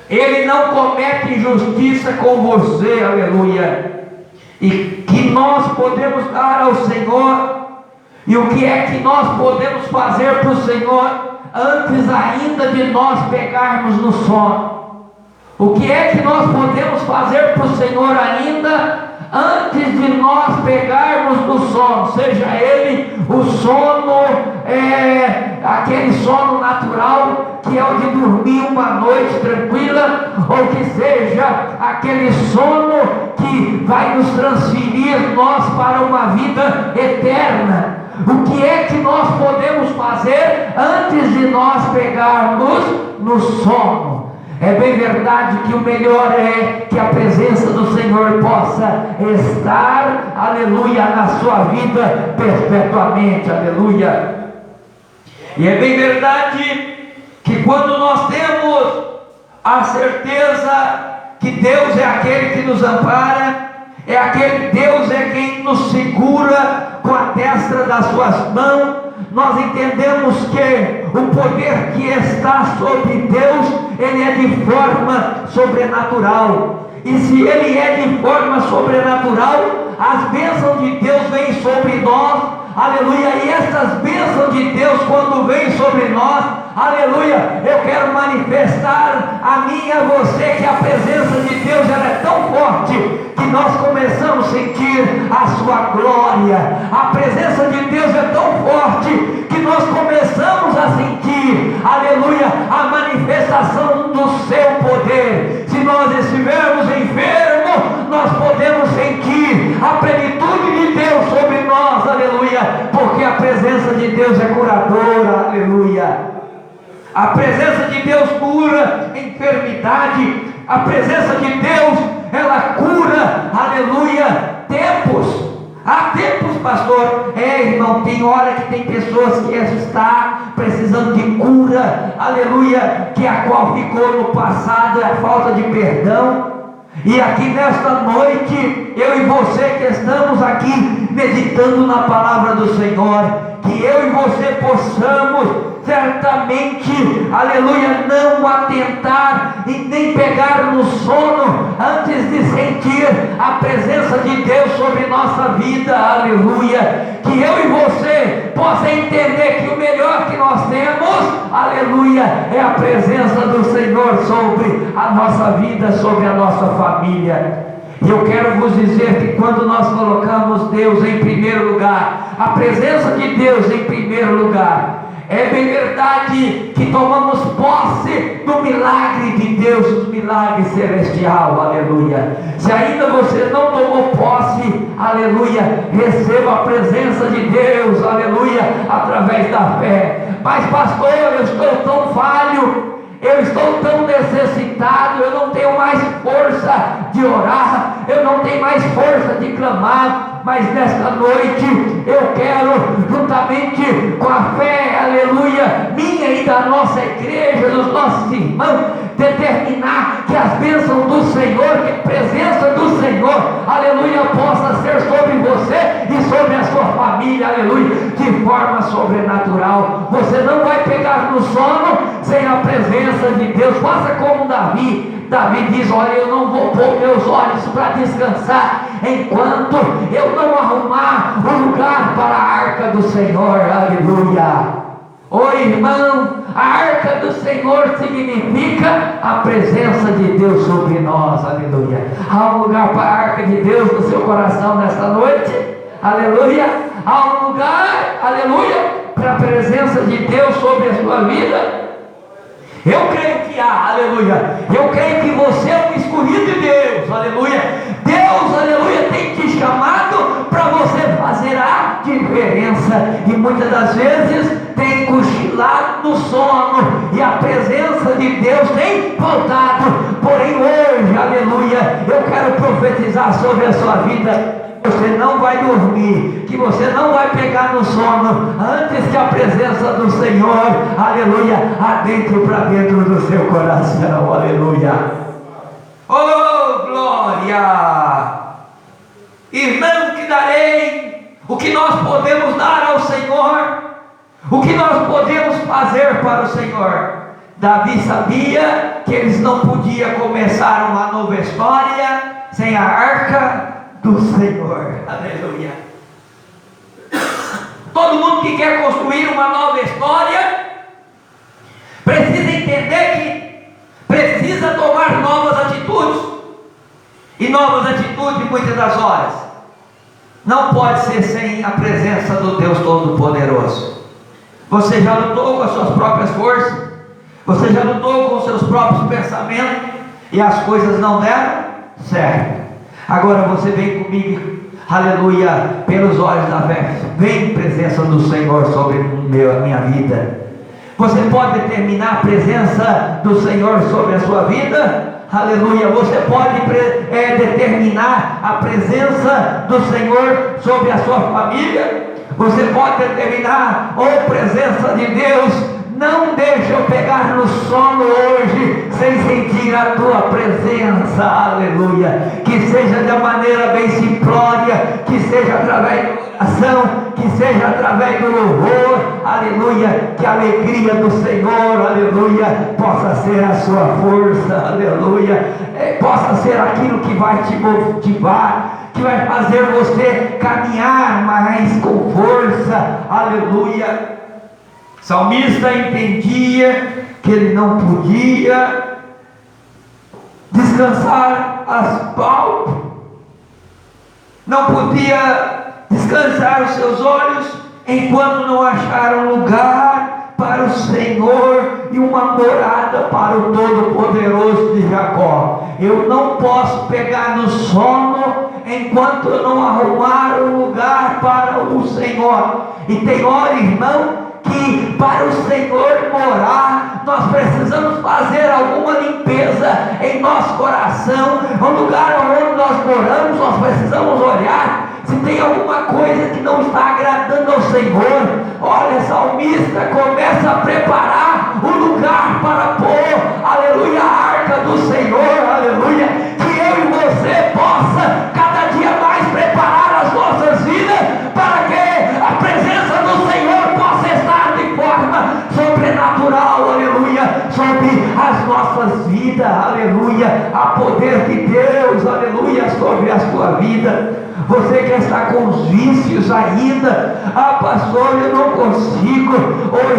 A: Ele não comete injustiça com você, aleluia. E que nós podemos dar ao Senhor. E o que é que nós podemos fazer para o Senhor antes ainda de nós pegarmos no sono? O que é que nós podemos fazer para o Senhor ainda antes de nós pegarmos no sono? Seja ele o sono, aquele sono natural, que é o de dormir uma noite tranquila, ou que seja aquele sono que vai nos transferir nós para uma vida eterna. O que é que nós podemos fazer antes de nós pegarmos no sono? É bem verdade que o melhor é que a presença do Senhor possa estar, aleluia, na sua vida perpetuamente, aleluia. E é bem verdade que quando nós temos a certeza que Deus é aquele que nos ampara, é aquele Deus é quem nos segura com a destra das suas mãos, nós entendemos que o poder que está sobre Deus, ele é de forma sobrenatural. E se ele é de forma sobrenatural, as bênçãos de Deus vêm sobre nós, aleluia. E essas bênçãos de Deus, quando vêm sobre nós, aleluia, eu quero manifestar a mim e a você que a presença de Deus ela é tão forte que nós começamos a sentir a sua glória. A presença de Deus é tão forte que nós começamos a sentir, aleluia, a manifestação do seu poder. Se nós estivermos enfermos, nós podemos sentir a plenitude de Deus sobre nós, aleluia, porque a presença de Deus é curadora, aleluia. A presença de Deus cura enfermidade, a presença de Deus, ela cura, aleluia, tempos. Há tempos, pastor, irmão, tem hora que tem pessoas que estão precisando de cura, aleluia, que a qual ficou no passado, é a falta de perdão. E aqui nesta noite, eu e você que estamos aqui meditando na palavra do Senhor, que eu e você possamos certamente, aleluia, não atentar e nem pegar no sono antes de sentir a presença de Deus sobre nossa vida, aleluia. Que eu e você possa entender que o melhor que nós temos, aleluia, é a presença do Senhor sobre a nossa vida, sobre a nossa família. E eu quero vos dizer que quando nós colocamos Deus em primeiro lugar, a presença de Deus em primeiro lugar, é bem verdade que tomamos posse do milagre de Deus, do milagre celestial, aleluia. Se ainda você não tomou posse, aleluia, receba a presença de Deus, aleluia, através da fé. Mas pastor, eu estou tão falho, eu estou tão necessitado, eu não tenho mais força de orar, eu não tenho mais força de clamar. Mas nesta noite eu quero, juntamente com a fé, aleluia, minha e da nossa igreja, dos nossos irmãos, determinar que as bênçãos do Senhor, que a presença do Senhor, aleluia, possa ser sobre você e sobre a sua família, aleluia, de forma sobrenatural. Você não vai pegar no sono sem a presença de Deus. Faça como Davi. Davi diz: olha, eu não vou pôr meus olhos para descansar enquanto eu não arrumar um lugar para a arca do Senhor, aleluia. Irmão, a arca do Senhor significa a presença de Deus sobre nós, aleluia. Há um lugar para a arca de Deus no seu coração nesta noite, aleluia. Há um lugar, aleluia, para a presença de Deus sobre a sua vida. Eu creio que há, aleluia. Eu creio que você é um escolhido de Deus, aleluia. Deus, aleluia, tem te chamado para você fazer a diferença. E muitas das vezes tem cochilado no sono e a presença de Deus tem faltado. Porém hoje, aleluia, eu quero profetizar sobre a sua vida. Você não vai dormir, que você não vai pegar no sono antes que a presença do Senhor, aleluia, adentre para dentro do seu coração, aleluia. Oh, glória! Irmão, que darei o que nós podemos dar ao Senhor, o que nós podemos fazer para o Senhor. Davi sabia que eles não podiam começar uma nova história sem a arca do Senhor, aleluia. Todo mundo que quer construir uma nova história precisa entender que precisa tomar novas atitudes. E novas atitudes, muitas das horas, não pode ser sem a presença do Deus Todo-Poderoso. Você já lutou com as suas próprias forças, você já lutou com os seus próprios pensamentos e as coisas não deram certo. Agora você vem comigo, aleluia, pelos olhos da fé. Vem presença do Senhor sobre a minha vida. Você pode determinar a presença do Senhor sobre a sua vida, aleluia. Você pode determinar a presença do Senhor sobre a sua família. Você pode determinar a presença de Deus. Não deixe eu pegar no sono hoje sem sentir a tua presença, aleluia. Que seja de maneira bem simplória, que seja através da oração, que seja através do louvor, aleluia, que a alegria do Senhor, aleluia, possa ser a sua força, aleluia, possa ser aquilo que vai te motivar, que vai fazer você caminhar mais com força, aleluia. O salmista entendia que ele não podia descansar as pálpebras, não podia descansar os seus olhos enquanto não achar um lugar para o Senhor e uma morada para o Todo-Poderoso de Jacó. Eu não posso pegar no sono enquanto eu não arrumar um lugar para o Senhor. E tem hora, irmão, que para o Senhor morar, nós precisamos fazer alguma limpeza em nosso coração. O lugar onde nós moramos, nós precisamos olhar se tem alguma coisa que não está agradando ao Senhor. Olha, salmista começa a preparar o lugar para pôr, aleluia, a arca do Senhor, aleluia, que eu e você possa cada dia mais preparar as nossas vidas para que a presença do Senhor possa estar de forma sobrenatural, aleluia, sobre as nossas vidas, aleluia, a poder de Deus, aleluia, sobre a sua vida. Você que está com os vícios ainda, pastor, eu não consigo,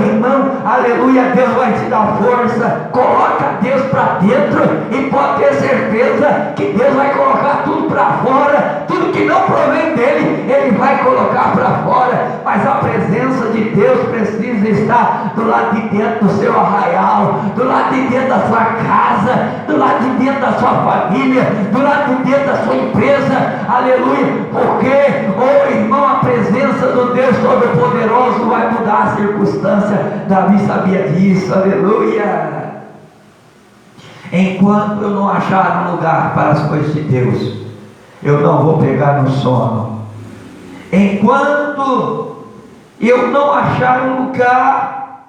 A: irmão, aleluia, Deus vai te dar força, coloca Deus para dentro e pode ter certeza que Deus vai colocar tudo para fora, tudo que não provém dele, ele vai colocar para fora, mas a presença de Deus precisa estar do lado de dentro do seu arraial, do lado de dentro da sua casa, do lado de dentro da sua família, do lado de dentro da sua empresa, aleluia, porque, irmão, a presença do Deus Todo-Poderoso vai mudar a circunstância. Davi sabia disso, aleluia. Enquanto eu não achar um lugar para as coisas de Deus, eu não vou pegar no sono. Enquanto eu não achar um lugar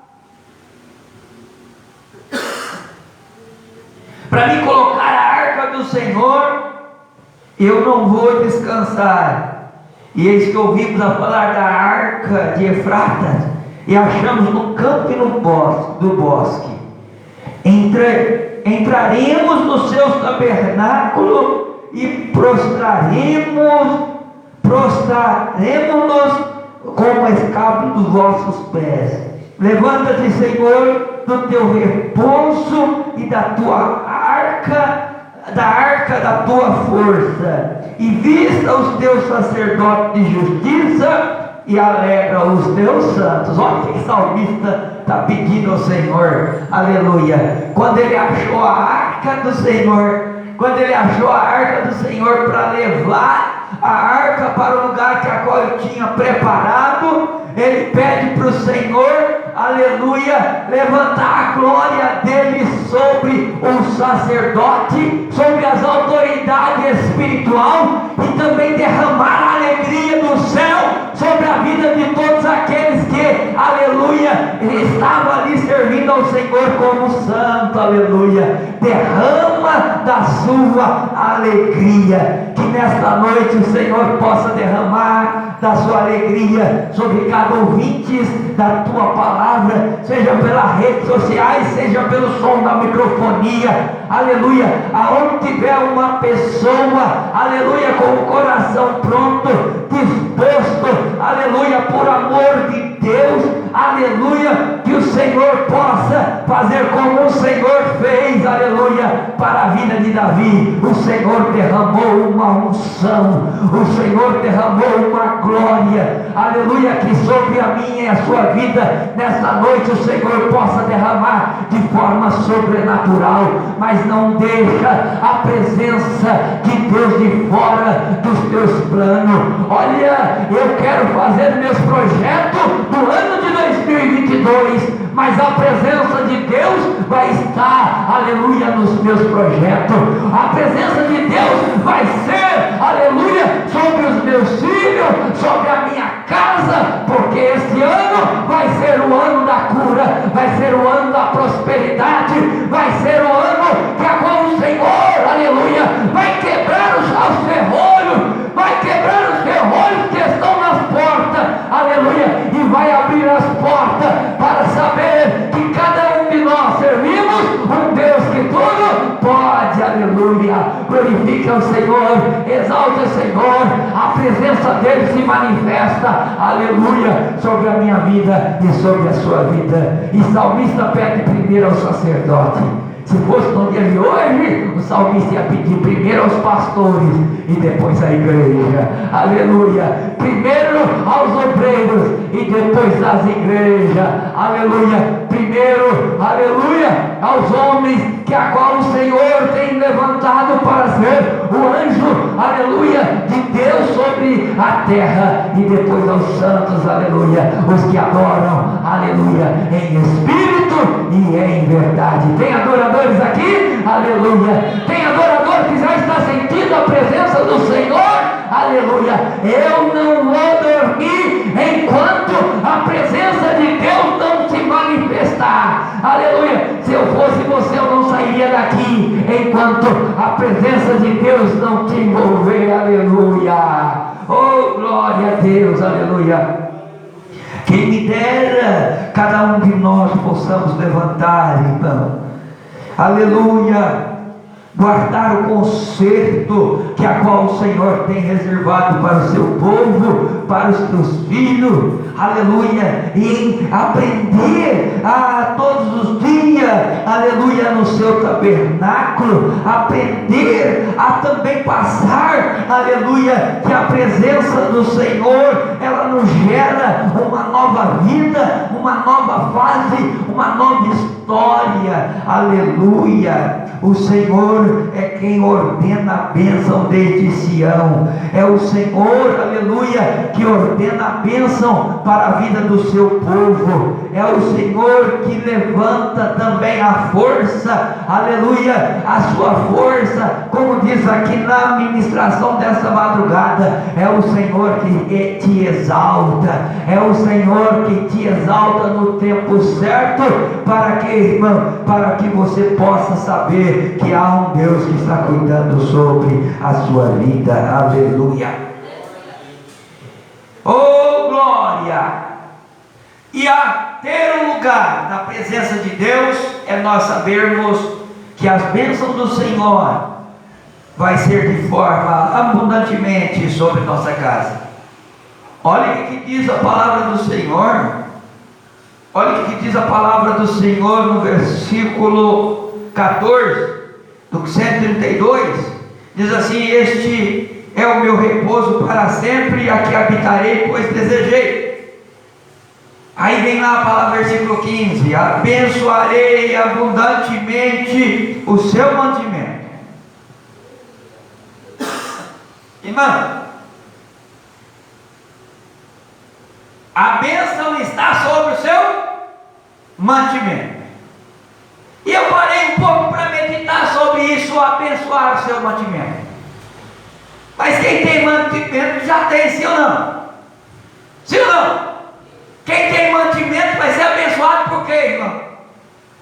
A: para me colocar a arca do Senhor, eu não vou descansar. E eis que ouvimos a falar da arca de Efrata, e achamos no campo e no bosque. Entraremos no seu tabernáculo e prostraremos-nos como a escápula dos vossos pés. Levanta-te, Senhor, do teu repouso e da tua arca, da tua força, e vista os teus sacerdotes de justiça e alegra os teus santos. Olha o que o salmista está pedindo ao Senhor, aleluia. Quando ele achou a arca do Senhor, para levar a arca para o lugar que a qual ele tinha preparado, ele pede para o Senhor, aleluia, levantar a glória dele sobre o sacerdote, sobre as autoridades espiritual, e também derramar a alegria do céu sobre a vida de todos aqueles que, aleluia, estavam ali servindo ao Senhor como santo, aleluia. Derrama da sua alegria, que nesta noite o Senhor possa derramar da sua alegria sobre cada ouvinte da tua palavra, seja pelas redes sociais, seja pelo som da microfonia, aleluia. Aonde tiver uma pessoa, aleluia, com o coração pronto, disposto, aleluia, por amor de Deus, aleluia, que o Senhor possa fazer como o Senhor fez, aleluia, para a vida de Davi. O Senhor derramou uma unção, o Senhor derramou uma glória, aleluia, que sobre a minha e a sua vida, nesta noite o Senhor possa derramar de forma sobrenatural, mas não deixa a presença de Deus de fora dos teus planos. Olha, eu quero fazer meus projetos no ano de 2022, mas a presença de Deus vai estar, aleluia, nos meus projetos. A presença de Deus vai ser, aleluia, sobre os meus filhos, sobre a minha casa, porque este ano vai ser o ano da cura, vai ser o ano da prosperidade, vai ser o ano que a qual o Senhor, aleluia, vai quebrar os ferrolhos, vai quebrar os ferrolhos glorifica o Senhor, exalta o Senhor, a presença dele se manifesta, aleluia, sobre a minha vida e sobre a sua vida. E o salmista pede primeiro ao sacerdote. Se fosse no dia de hoje, o salmista ia pedir primeiro aos pastores e depois à igreja, aleluia, primeiro aos obreiros e depois às igrejas, aleluia, primeiro, aleluia, aos homens que a qual o Senhor tem levantado para ser o anjo, aleluia, de Deus sobre a terra, e depois aos santos, aleluia, os que adoram, aleluia, em espírito e em verdade. Tem adoradores aqui, aleluia, tem adorador que já está sentindo a presença do Senhor, aleluia. Eu não vou dormir enquanto a presença de Deus não se manifestar, aleluia. Se eu fosse você, eu não sairia daqui enquanto a presença de Deus não te envolver, aleluia. Oh, glória a Deus, aleluia. Quem me dera cada um de nós possamos levantar, irmão, aleluia, guardar o conserto que a qual o Senhor tem reservado para o seu povo, para os teus filhos, aleluia, e aprender a todos os dias, aleluia, no seu tabernáculo, aprender a também passar, aleluia, que a presença do Senhor, ela nos gera uma nova vida, uma nova fase, uma nova história, aleluia. O Senhor é quem ordena a bênção desde Sião, é o Senhor, aleluia, que ordena a bênção para a vida do seu povo, é o Senhor que levanta também a força, aleluia, a sua força, como diz aqui na ministração dessa madrugada, é o Senhor que te exalta, é o Senhor que te exalta no tempo certo, para que, irmão, para que você possa saber que há um Deus que está cuidando sobre a sua vida, aleluia. Oh, glória! E a ter um lugar na presença de Deus é nós sabermos que as bênçãos do Senhor vai ser de forma abundantemente sobre nossa casa. Olha o que diz a palavra do Senhor. Olha o que diz a palavra do Senhor no versículo 14 do 132, diz assim: este é o meu repouso para sempre, e aqui habitarei, pois desejei. Aí vem lá a palavra, versículo 15: abençoarei abundantemente o seu mantimento. Irmão, a bênção está sobre o seu mantimento. E eu parei um pouco para meditar sobre isso, abençoar o seu mantimento. Mas quem tem mantimento já tem, sim ou não? Sim ou não? Quem tem mantimento vai ser abençoado por quê, irmão?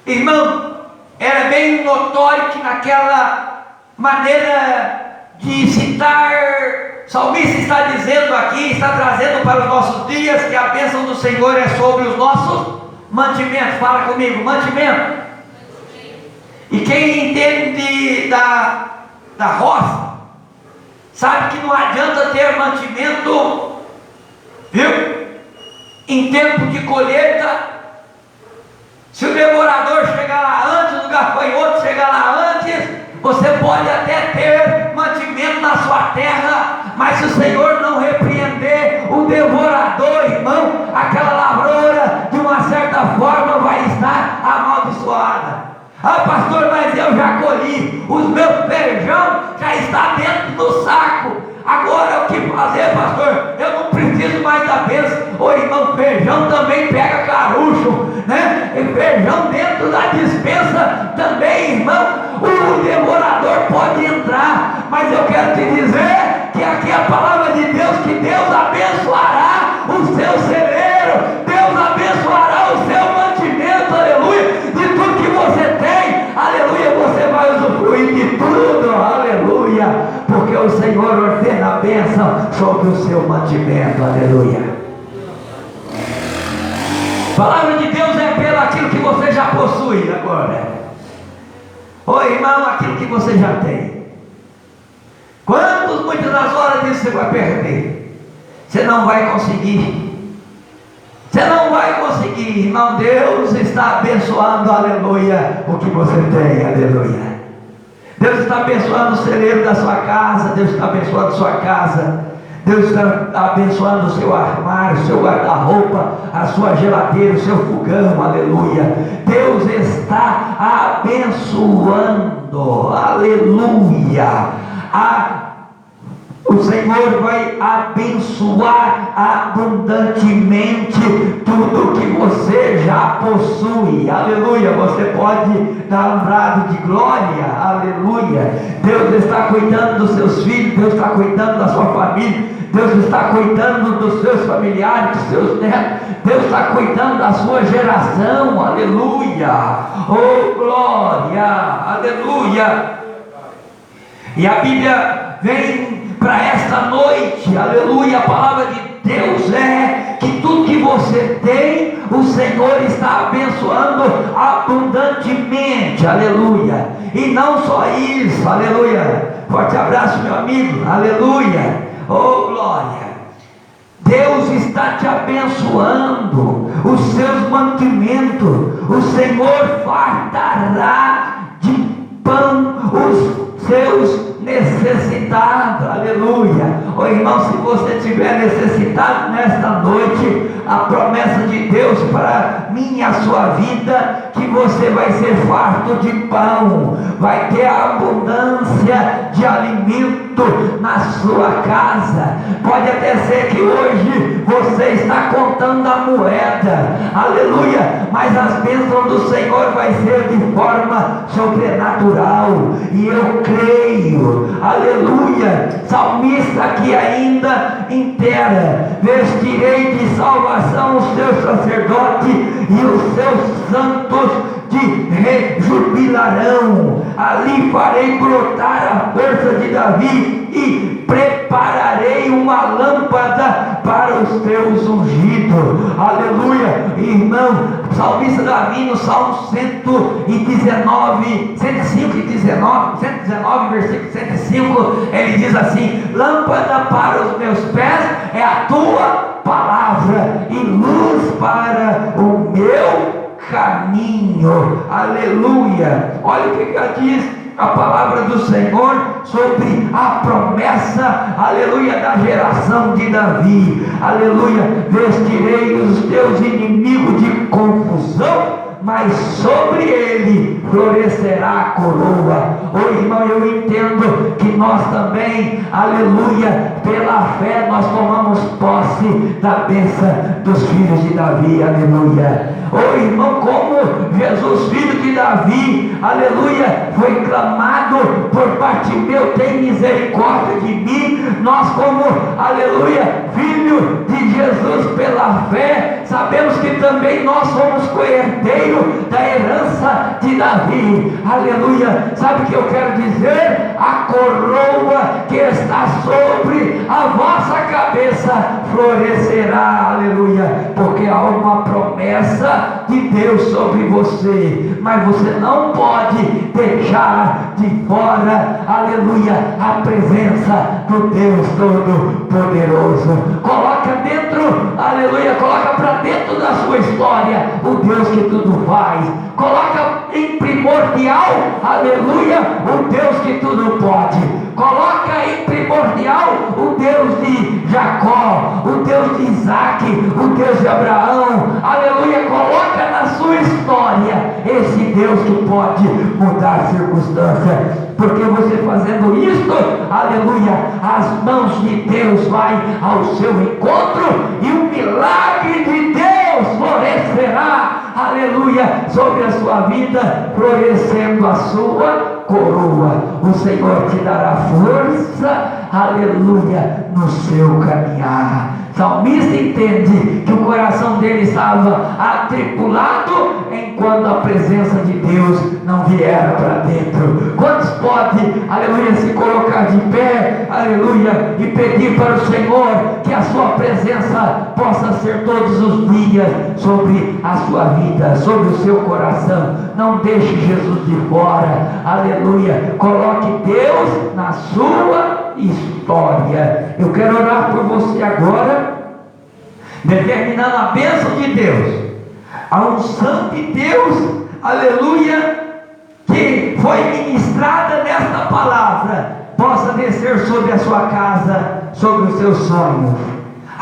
A: Irmão, era bem notório que naquela maneira de citar, o salmista está dizendo aqui, está trazendo para os nossos dias, que a bênção do Senhor é sobre os nossos mantimentos. Fala comigo, mantimento. E quem entende da roça, sabe que não adianta ter mantimento, viu? Em tempo de colheita, se o devorador chegar lá antes, o gafanhoto chegar lá antes, você pode até ter mantimento na sua terra, mas se o Senhor não repreender o devorador, irmão, aquela lavoura de uma certa forma vai estar amaldiçoada. Ah, pastor, mas eu já colhi, os meus feijão já está dentro do saco. Agora o que fazer, pastor? Eu não preciso mais da bênção. Ô irmão, feijão também pega carucho, né? E feijão dentro da despensa também, irmão, o devorador pode entrar. Mas eu quero te dizer que aqui é a palavra de Deus, que Deus abençoará o seu celeiro, Deus abençoará o seu mantimento, aleluia, de tudo que você tem, aleluia, você vai usufruir de tudo, aleluia, porque o Senhor ordena a bênção sobre o seu mantimento, aleluia. A palavra de Deus é pelo aquilo que você já possui agora. Ô irmão, aquilo que você já tem. Quantos, muitas das horas isso você vai perder? Você não vai conseguir. Você não vai conseguir, irmão. Deus está abençoando, aleluia, o que você tem, aleluia. Deus está abençoando o celeiro da sua casa. Deus está abençoando a sua casa. Deus está abençoando o seu armário, o seu guarda-roupa, a sua geladeira, o seu fogão, aleluia. Deus está abençoando, aleluia. O Senhor vai abençoar abundantemente tudo que você já possui, aleluia. Você pode dar um brado de glória, aleluia. Deus está cuidando dos seus filhos, Deus está cuidando da sua família, Deus está cuidando dos seus familiares, dos seus netos, Deus está cuidando da sua geração, aleluia. Oh glória, aleluia. E a Bíblia vem para esta noite, aleluia. A palavra de Deus é que tudo que você tem, o Senhor está abençoando abundantemente, aleluia. E não só isso, aleluia. Forte abraço, meu amigo, aleluia. Oh glória. Deus está te abençoando os seus mantimentos. O Senhor fartará de pão os seus necessitados, aleluia. Oh irmão, se você estiver necessitado nesta noite, a promessa de Deus para mim e a sua vida, que você vai ser farto de pão, vai ter abundância de alimento na sua casa. Pode até ser que hoje você está contando a moeda, aleluia, mas as bênçãos do Senhor vai ser de forma sobrenatural, e eu creio, aleluia. Salmista aqui ainda inteira: vestirei de salvação os seus sacerdotes e os seus santos de rejubilarão. Ali farei brotar a força de Davi e prepararei uma lâmpada para os teus ungidos, aleluia. Irmão, salmista Davi no Salmo 119, 105 e 119, versículo 105, ele diz assim: lâmpada para os meus pés é a tua palavra e luz para o meu caminho, aleluia. Olha o que diz a palavra do Senhor sobre a promessa, aleluia, da geração de Davi, aleluia. Vestirei os teus inimigos de confusão, mas sobre ele florescerá a coroa. Oh irmão, eu entendo que nós também, aleluia, pela fé nós tomamos posse da bênção dos filhos de Davi, aleluia. Oh irmão, como Jesus, filho de Davi, aleluia, foi clamado por Bartimeu: tem misericórdia de mim. Nós, como, aleluia, filho de Jesus pela fé, sabemos que também nós somos coerdeiros da herança de Davi, aleluia. Sabe o que eu quero dizer? A coroa que está sobre a vossa cabeça florescerá, aleluia, porque há uma promessa de Deus sobre você, mas você não pode deixar de fora, aleluia, a presença do Deus Todo-Poderoso. Coloca dentro, aleluia, coloca para dentro da sua história o Deus que tudo faz. Coloca em primordial, aleluia, o Deus que tudo pode. Coloca em primordial o Deus de Jacó, o Deus de Isaac, o Deus de Abraão, aleluia. Coloca na sua história esse Deus que pode mudar circunstâncias, porque você fazendo isto, aleluia, as mãos de Deus vai ao seu encontro e o milagre de Deus florescerá, aleluia, sobre a sua vida, florescendo a sua coroa. O Senhor te dará força, aleluia, no seu caminhar. Salmista entende que o coração dele estava atribulado enquanto a presença de Deus não viera para dentro. Quantos podem, aleluia, se colocar de pé, aleluia, e pedir para o Senhor que a sua presença possa ser todos os dias sobre a sua vida, sobre o seu coração. Não deixe Jesus de fora, aleluia. Coloque Deus na sua história. Eu quero orar por você agora, determinando a bênção de Deus, a unção de Deus, aleluia, que foi ministrada nesta palavra, possa descer sobre a sua casa, sobre os seus sonhos.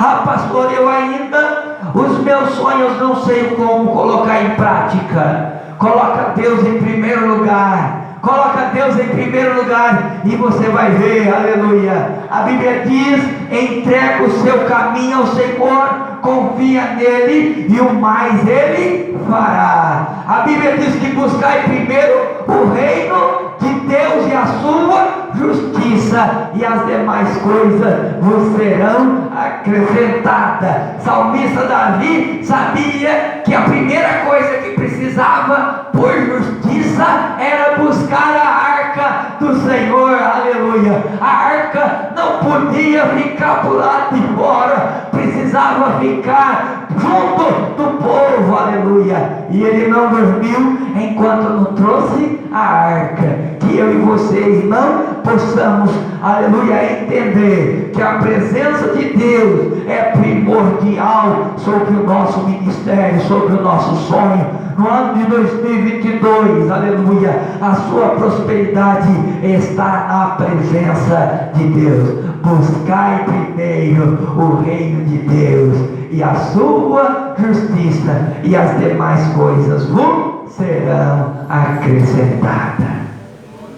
A: Ah, pastor, eu ainda, os meus sonhos não sei como colocar em prática. Coloca Deus em primeiro lugar. Coloca Deus em primeiro lugar e você vai ver, aleluia. A Bíblia diz: entrega o seu caminho ao Senhor, confia nele e o mais ele fará. A Bíblia diz que buscai primeiro o reino de Deus e a sua justiça, e as demais coisas vos serão acrescentadas. Salmista Davi sabia que a primeira coisa que precisava por justiça era buscar a arca do Senhor, aleluia. A arca não podia ficar por lá de fora, precisava ficar junto do povo, aleluia. E ele não dormiu enquanto não trouxe a arca. Que eu e você, irmão, possamos, aleluia, entender que a presença de Deus é primordial sobre o nosso ministério, sobre o nosso sonho. No ano de 2022, aleluia, a sua prosperidade está na presença de Deus. Buscai primeiro o reino de Deus e a sua justiça, e as demais coisas vos serão acrescentadas.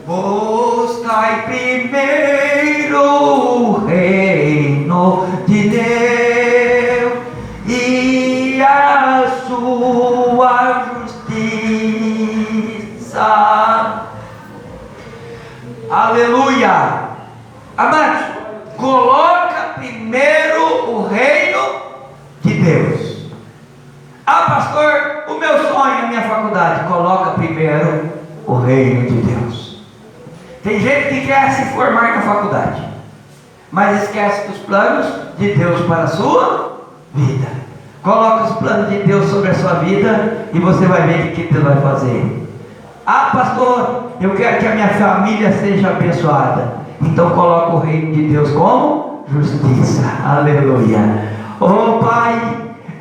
A: Buscai primeiro o reino de Deus e a sua justiça. Aleluia. Amados, coloca primeiro o reino de Deus. Ah, pastor, o meu sonho, a minha faculdade. Coloca primeiro o reino de Deus. Tem gente que quer se formar na faculdade, mas esquece dos planos de Deus para a sua vida. Coloca os planos de Deus sobre a sua vida e você vai ver o que Deus vai fazer. Ah, pastor, eu quero que a minha família seja abençoada. Então coloca o reino de Deus como justiça. Aleluia. Oh Pai,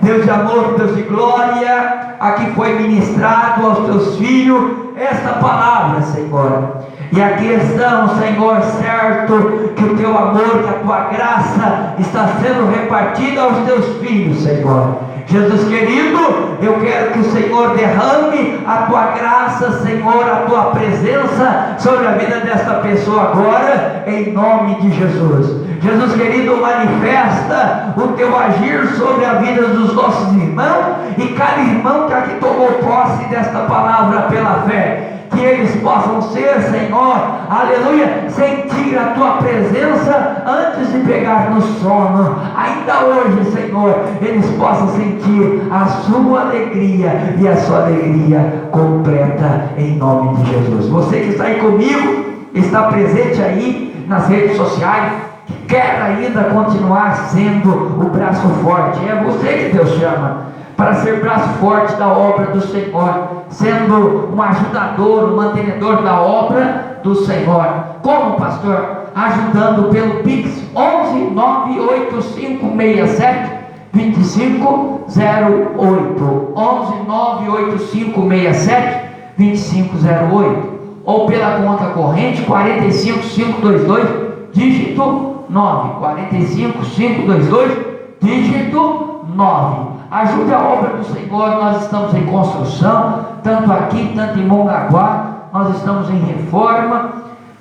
A: Deus de amor, Deus de glória, aqui foi ministrado aos teus filhos esta palavra, Senhor. E aqui estamos, Senhor, certo que o teu amor, que a tua graça está sendo repartida aos teus filhos, Senhor. Jesus querido, eu quero que o Senhor derrame a tua graça, Senhor, a tua presença sobre a vida desta pessoa agora, em nome de Jesus. Jesus querido, manifesta o teu agir sobre a vida dos nossos irmãos, e cada irmão que aqui tomou posse desta palavra pela fé, que eles possam ser, Senhor, aleluia, sentir a tua presença antes de pegar no sono. Ainda hoje, Senhor, eles possam sentir a sua alegria e a sua alegria completa em nome de Jesus. Você que está aí comigo, está presente aí nas redes sociais, que quer ainda continuar sendo o braço forte, é você que Deus chama para ser braço forte da obra do Senhor, sendo um ajudador, um mantenedor da obra do Senhor. Como, pastor? Ajudando pelo Pix 11 98567 2508, 11 98567 2508, ou pela conta corrente 45522 dígito 9, 45522 dígito 9. Ajude a obra do Senhor. Nós estamos em construção, tanto aqui, tanto em Mongaguá. Nós estamos em reforma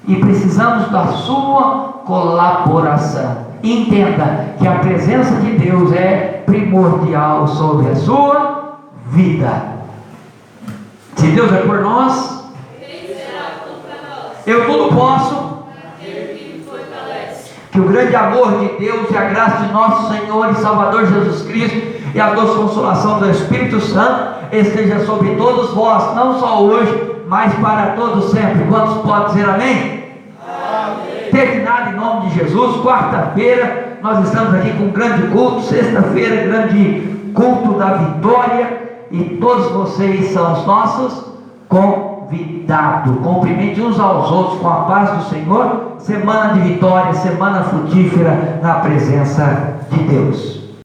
A: e precisamos da sua colaboração. Entenda que a presença de Deus é primordial sobre a sua vida. Se Deus é por nós, eu tudo posso. Que o grande amor de Deus e a graça de nosso Senhor e Salvador Jesus Cristo e a doce consolação do Espírito Santo esteja sobre todos vós, não só hoje, mas para todos sempre. Quantos podem dizer amém? Amém. Terminado em nome de Jesus. Quarta-feira nós estamos aqui com um grande culto. Sexta-feira, grande culto da vitória. E todos vocês são os nossos convidados. convidado. Cumprimente uns aos outros com a paz do Senhor. Semana de vitória, semana frutífera na presença de Deus.